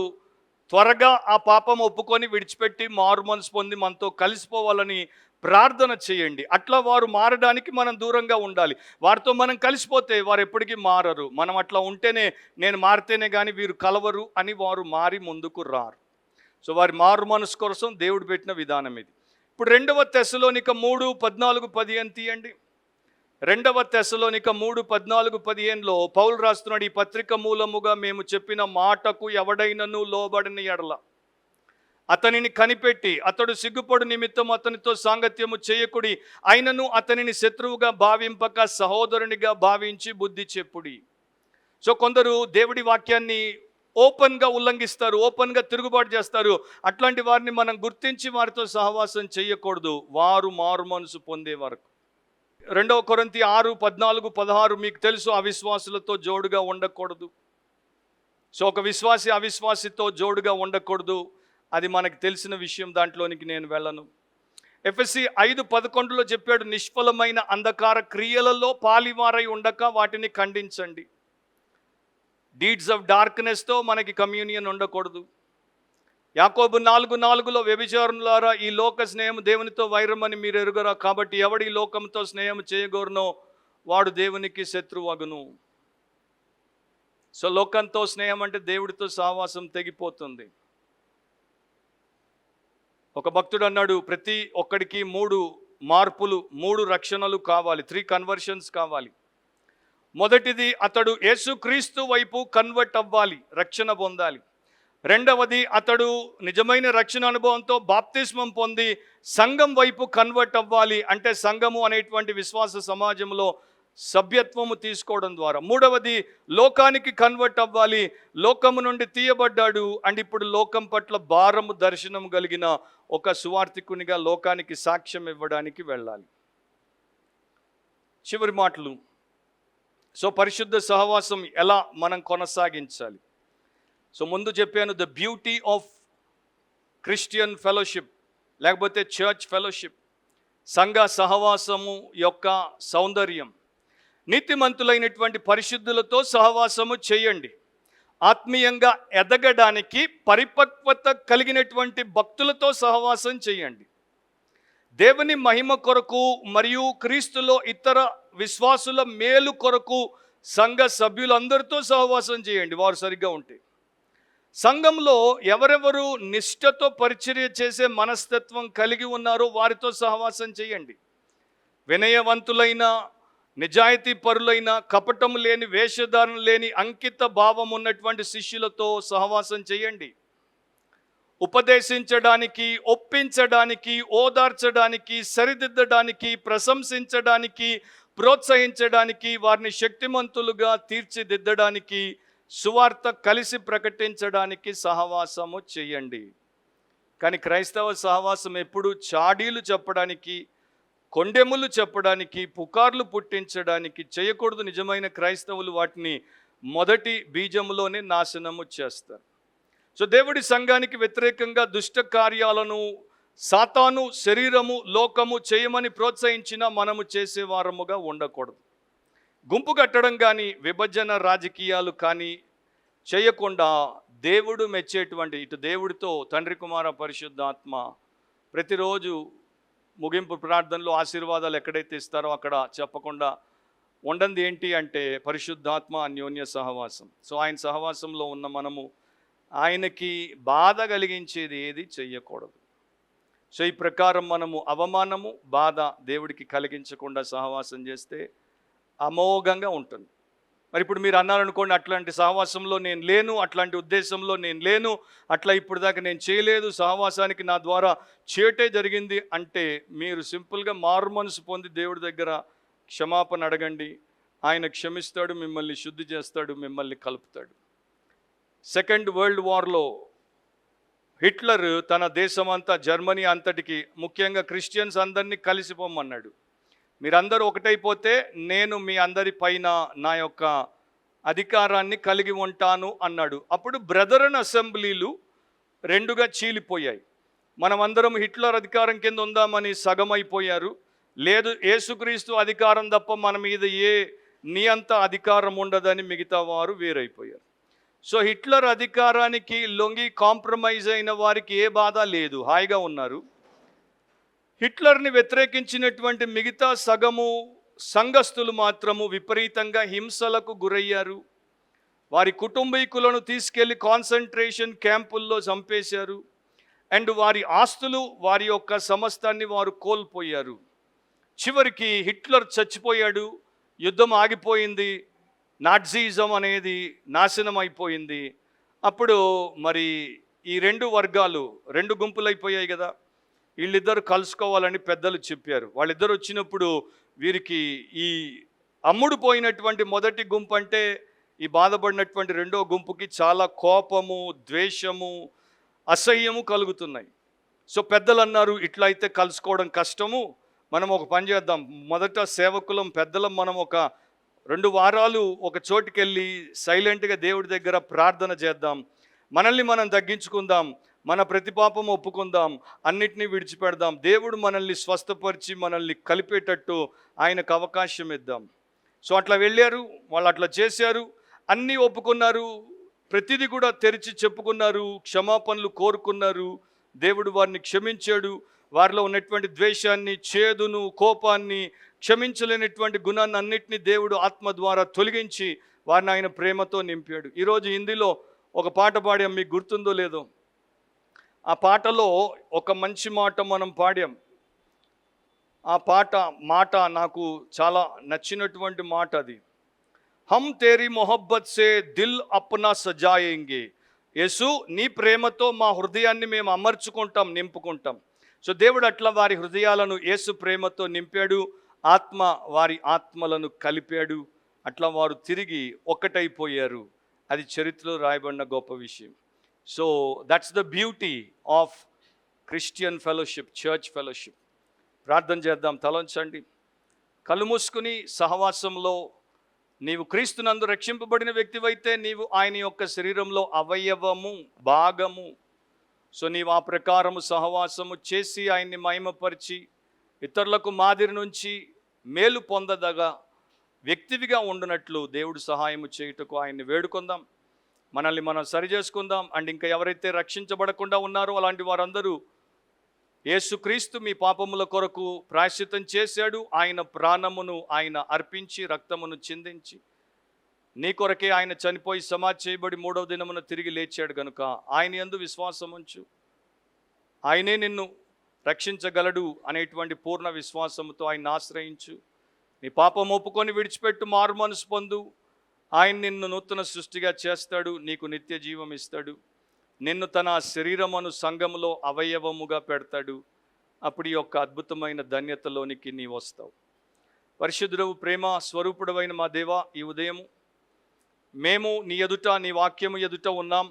త్వరగా ఆ పాపం ఒప్పుకొని విడిచిపెట్టి మారు మనసు పొంది మనతో కలిసిపోవాలని ప్రార్థన చేయండి. అట్లా వారు మారడానికి మనం దూరంగా ఉండాలి. వారితో మనం కలిసిపోతే వారు ఎప్పటికీ మారరు. మనం అట్లా ఉంటేనే, నేను మారితేనే కానీ వీరు కలవరు అని వారు మారి ముందుకు రారు. సో వారి మారు మనసు కోసం దేవుడు పెట్టిన విధానం ఇది. ఇప్పుడు 2 తెస్సలోనిక 3:14-15 తీయండి. 2 తెస్సలోనిక 3:14-15లో పౌలు రాస్తున్నాడు, ఈ పత్రిక మూలముగా మేము చెప్పిన మాటకు ఎవడైనను లోబడిన ఎడల అతనిని కనిపెట్టి అతడు సిగ్గుపడు నిమిత్తం అతనితో సాంగత్యము చేయకుడి, అయినను అతనిని శత్రువుగా భావింపక సహోదరునిగా భావించి బుద్ధి చెప్పుడి. సో కొందరు దేవుడి వాక్యాన్ని ఓపెన్గా ఉల్లంఘిస్తారు, ఓపెన్గా తిరుగుబాటు చేస్తారు. అట్లాంటి వారిని మనం గుర్తించి వారితో సహవాసం చేయకూడదు, వారు మారు మనసు పొందే వరకు. 2 కొరింథీ 6:14-16 మీకు తెలుసు, అవిశ్వాసులతో జోడుగా ఉండకూడదు. సో ఒక విశ్వాసి అవిశ్వాసితో జోడుగా ఉండకూడదు, అది మనకు తెలిసిన విషయం, దాంట్లోనికి నేను వెళ్ళను. ఎఫెసీ 5:11లో చెప్పాడు, నిష్ఫలమైన అంధకార క్రియలలో పాలివారై ఉండక వాటిని ఖండించండి. డీడ్స్ ఆఫ్ డార్క్నెస్తో మనకి కమ్యూనియన్ ఉండకూడదు. యాకోబు 4:4లో వ్యభిచారులారా ఈ లోక స్నేహం దేవునితో వైరమని మీరు ఎరుగరా, కాబట్టి ఎవడి లోకంతో స్నేహం చేయగోరునో వాడు దేవునికి శత్రువగును. సో లోకంతో స్నేహం అంటే దేవుడితో సహవాసం తెగిపోతుంది. ఒక భక్తుడు అన్నాడు, ప్రతి ఒక్కడికి 3 మార్పులు, 3 రక్షణలు కావాలి, 3 కన్వర్షన్స్ కావాలి. మొదటిది, అతడు యేసుక్రీస్తు వైపు కన్వర్ట్ అవ్వాలి, రక్షణ పొందాలి. రెండవది, అతడు నిజమైన రక్షణ అనుభవంతో బాప్తిస్మం పొంది సంఘం వైపు కన్వర్ట్ అవ్వాలి, అంటే సంఘము అనేటువంటి విశ్వాస సమాజంలో సభ్యత్వము తీసుకోవడం ద్వారా. మూడవది, లోకానికి కన్వర్ట్ అవ్వాలి, లోకము నుండి తీయబడ్డాడు అండ్ ఇప్పుడు లోకం పట్ల భారము దర్శనం కలిగిన ఒక సువార్థికునిగా లోకానికి సాక్ష్యం ఇవ్వడానికి వెళ్ళాలి. చివరి మాటలు. సో పరిశుద్ధ సహవాసం ఎలా మనం కొనసాగించాలి? సో ముందు చెప్పాను, the beauty of Christian fellowship లేకపోతే చర్చ్ ఫెలోషిప్, సంఘ సహవాసము యొక్క సౌందర్యం. నీతిమంతులైనటువంటి పరిశుద్ధులతో సహవాసము చేయండి. ఆత్మీయంగా ఎదగడానికి పరిపక్వత కలిగినటువంటి భక్తులతో సహవాసం చేయండి. దేవుని మహిమ కొరకు మరియు క్రీస్తులో ఇతర విశ్వాసుల మేలు కొరకు సంఘ సభ్యులందరితో సహవాసం చేయండి, వారు సరిగ్గా ఉంటే. సంఘంలో ఎవరెవరు నిష్ఠతో పరిచర్య చేసే మనస్తత్వం కలిగి ఉన్నారో వారితో సహవాసం చేయండి. వినయవంతులైన, నిజాయితీ పరులైన, కపటం లేని, వేషధారణ లేని, అంకిత భావం ఉన్నటువంటి శిష్యులతో సహవాసం చేయండి. ఉపదేశించడానికి, ఒప్పించడానికి, ఓదార్చడానికి, సరిదిద్దడానికి, ప్రశంసించడానికి, ప్రోత్సహించడానికి, వారిని శక్తిమంతులుగా తీర్చిదిద్దడానికి, సువార్త కలిసి ప్రకటించడానికి సహవాసము చేయండి. కానీ క్రైస్తవ సహవాసం ఎప్పుడు చాడీలు చెప్పడానికి, కొండెములు చెప్పడానికి, పుకార్లు పుట్టించడానికి చేయకూడదు. నిజమైన క్రైస్తవులు వాటిని మొదటి బీజములోనే నాశనము చేస్తారు. సో దేవుడి సంఘానికి వ్యతిరేకంగా దుష్ట కార్యాలను సాతాను, శరీరము, లోకము చేయమని ప్రోత్సహించినా మనము చేసేవారముగా ఉండకూడదు. గుంపు కట్టడం కానీ, విభజన రాజకీయాలు కానీ చేయకుండా దేవుడు మెచ్చేటువంటి, ఇటు దేవుడితో తండ్రి, కుమార, పరిశుద్ధాత్మ ప్రతిరోజు ముగింపు ప్రార్థనలో ఆశీర్వాదాలు ఎక్కడైతే ఇస్తారో అక్కడ చెప్పకుండా ఉండండి. ఏంటి అంటే పరిశుద్ధాత్మ అన్యోన్య సహవాసం. సో ఆయన సహవాసంలో ఉన్న మనము ఆయనకి బాధ కలిగించేది ఏది చెయ్యకూడదు. సో ఈ ప్రకారం మనము అవమానము, బాధ దేవుడికి కలిగించకుండా సహవాసం చేస్తే అమోఘంగా ఉంటుంది. మరి ఇప్పుడు మీరు అన్నారనుకోండి, అట్లాంటి సహవాసంలో నేను లేను, అట్లాంటి ఉద్దేశంలో నేను లేను, అట్లా ఇప్పుడు దాకా నేను చేయలేదు, సహవాసానికి నా ద్వారా చేటే జరిగింది అంటే మీరు సింపుల్గా మారు మనసు పొంది దేవుడి దగ్గర క్షమాపణ అడగండి. ఆయన క్షమిస్తాడు, మిమ్మల్ని శుద్ధి చేస్తాడు, మిమ్మల్ని కలుపుతాడు. సెకండ్ వరల్డ్ వార్లో హిట్లర్ తన దేశమంతా, జర్మనీ అంతటికి, ముఖ్యంగా క్రిస్టియన్స్ అందరినీ కలిసిపోమన్నాడు. మీరందరూ ఒకటైపోతే నేను మీ అందరి పైన నా యొక్క అధికారాన్ని కలిగి ఉంటాను అన్నాడు. అప్పుడు బ్రదరన్ అసెంబ్లీలు 2గా చీలిపోయాయి. మనమందరం హిట్లర్ అధికారం కింద ఉందామని సగమైపోయారు. లేదు, యేసుక్రీస్తు అధికారం తప్ప మన మీద ఏ నియంత అధికారం ఉండదని మిగతా వారు వేరైపోయారు. సో హిట్లర్ అధికారానికి లొంగి కాంప్రమైజ్ అయిన వారికి ఏ బాధ లేదు, హాయిగా ఉన్నారు. హిట్లర్ని వ్యతిరేకించినటువంటి మిగతా సగము సంఘస్థులు మాత్రము విపరీతంగా హింసలకు గురయ్యారు. వారి కుటుంబీకులను తీసుకెళ్లి కాన్సంట్రేషన్ క్యాంపుల్లో చంపేశారు. అండ్ వారి ఆస్తులు, వారి యొక్క సమస్తాన్ని వారు కోల్పోయారు. చివరికి హిట్లర్ చచ్చిపోయాడు, యుద్ధం ఆగిపోయింది, నాట్సిజం అనేది నాశనం అయిపోయింది. అప్పుడు మరి ఈ రెండు వర్గాలు రెండు గుంపులైపోయాయి కదా. వీళ్ళిద్దరు కలుసుకోవాలని పెద్దలు చెప్పారు. వాళ్ళిద్దరు వచ్చినప్పుడు వీరికి ఈ అమ్ముడు పోయినటువంటి మొదటి గుంపు అంటే ఈ బాధపడినటువంటి రెండో గుంపుకి చాలా కోపము, ద్వేషము, అసహ్యము కలుగుతున్నాయి. సో పెద్దలు అన్నారు, ఇట్లా అయితే కలుసుకోవడం కష్టము, మనం ఒక పని చేద్దాం, మొదట సేవకులం పెద్దలం మనం ఒక 2 వారాలు ఒక చోటుకి వెళ్ళి సైలెంట్గా దేవుడి దగ్గర ప్రార్థన చేద్దాం, మనల్ని మనం తగ్గించుకుందాం, మన ప్రతిపాపం ఒప్పుకుందాం, అన్నిటినీ విడిచిపెడదాం, దేవుడు మనల్ని స్వస్థపరిచి మనల్ని కలిపేటట్టు ఆయనకు అవకాశం ఇద్దాం. సో అట్లా వెళ్ళారు, వాళ్ళు అట్లా చేశారు, అన్నీ ఒప్పుకున్నారు, ప్రతిదీ కూడా తెరిచి చెప్పుకున్నారు, క్షమాపణలు కోరుకున్నారు. దేవుడు వారిని క్షమించాడు. వారిలో ఉన్నటువంటి ద్వేషాన్ని, చేదును, కోపాన్ని, క్షమించలేనటువంటి గుణాన్ని అన్నిటినీ దేవుడు ఆత్మ ద్వారా తొలగించి వారిని ఆయన ప్రేమతో నింపాడు. ఈరోజు హిందీలో ఒక పాట పాడాం, మీకు గుర్తుందో లేదో. ఆ పాటలో ఒక మంచి మాట మనం పాడాం. ఆ మాట నాకు చాలా నచ్చినటువంటి మాట అది. హమ్ తేరీ మొహబ్బత్ సే దిల్ అప్నా సజాయేంగే. యేసు, నీ ప్రేమతో మా హృదయాన్ని మేము అమర్చుకుంటాం, నింపుకుంటాం. సో దేవుడు అట్లా వారి హృదయాలను యేసు ప్రేమతో నింపాడు, ఆత్మ వారి ఆత్మలను కలిపాడు. అట్లా వారు తిరిగి ఒక్కటైపోయారు. అది చరిత్రలో రాయబడిన గొప్ప విషయం. So that's the beauty of Christian fellowship, church fellowship. ప్రార్థన చేద్దాం, తలంచండి, కళ్ళు మూసుకుని. సహవాసంలో నీవు క్రీస్తునందు రక్షింపబడిన వ్యక్తివైతే నీవు ఆయన యొక్క శరీరంలో అవయవము, భాగము. సో నీవు ఆ ప్రకారము సహవాసము చేసి ఆయన్ని మహిమపరిచి ఇతరులకు మాదిరి నుంచి మేలు పొందదగా వ్యక్తివిగా ఉండునట్లు దేవుడు సహాయము చేయుటకు ఆయన్ని వేడుకుందాం. మనల్ని మనం సరి చేసుకుందాం. అండ్ ఇంకా ఎవరైతే రక్షించబడకుండా ఉన్నారో అలాంటి వారందరూ, యేసుక్రీస్తు మీ పాపముల కొరకు ప్రాయశ్చిత్తం చేశాడు, ఆయన ప్రాణమును ఆయన అర్పించి రక్తమును చిందించి నీ కొరకే ఆయన చనిపోయి సమాధి చేయబడి 3వ దినమున తిరిగి లేచాడు గనుక ఆయన యందు విశ్వాసం ఉంచు, ఆయనే నిన్ను రక్షించగలడు అనేటువంటి పూర్ణ విశ్వాసముతో ఆయన ఆశ్రయించు. నీ పాపం ఒప్పుకొని విడిచిపెట్టు, మారు మనసు పొందు. ఆయన నిన్ను నూతన సృష్టిగా చేస్తాడు, నీకు నిత్య జీవం ఇస్తాడు, నిన్ను తన శరీరమును సంఘములో అవయవముగా పెడతాడు. అప్పుడు ఈ యొక్క అద్భుతమైన ధన్యతలోనికి నీ వస్తావు. పరిశుద్ధుడవు, ప్రేమ స్వరూపుడవైన మా దేవా, ఈ ఉదయము మేము నీ ఎదుట, నీ వాక్యము ఎదుట ఉన్నాం.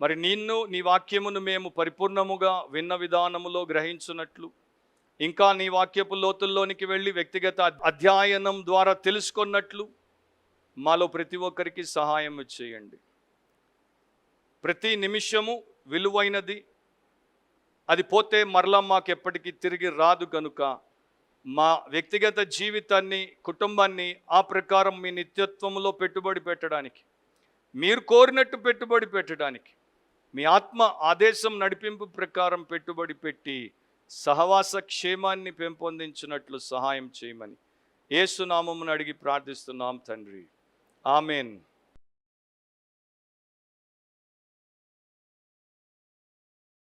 మరి నిన్ను, నీ వాక్యమును మేము పరిపూర్ణముగా విన్న విధానములో గ్రహించున్నట్లు, ఇంకా నీ వాక్యపు లోతుల్లోనికి వెళ్ళి వ్యక్తిగత అధ్యయనం ద్వారా తెలుసుకున్నట్లు మాలో ప్రతి ఒక్కరికి సహాయం చేయండి. ప్రతి నిమిషము విలువైనది, అది పోతే మరలా మాకు ఎప్పటికీ తిరిగి రాదు కనుక మా వ్యక్తిగత జీవితాన్ని, కుటుంబాన్ని ఆ ప్రకారం మీ నిత్యత్వంలో పెట్టుబడి పెట్టడానికి, మీరు కోరినట్టు పెట్టుబడి పెట్టడానికి, మీ ఆత్మ ఆదేశం నడిపింపు ప్రకారం పెట్టుబడి పెట్టి సహవాస క్షేమాన్ని పెంపొందించినట్లు సహాయం చేయమని యేసు నామమున అడిగి ప్రార్థిస్తున్నాం తండ్రి. ఆమెన్.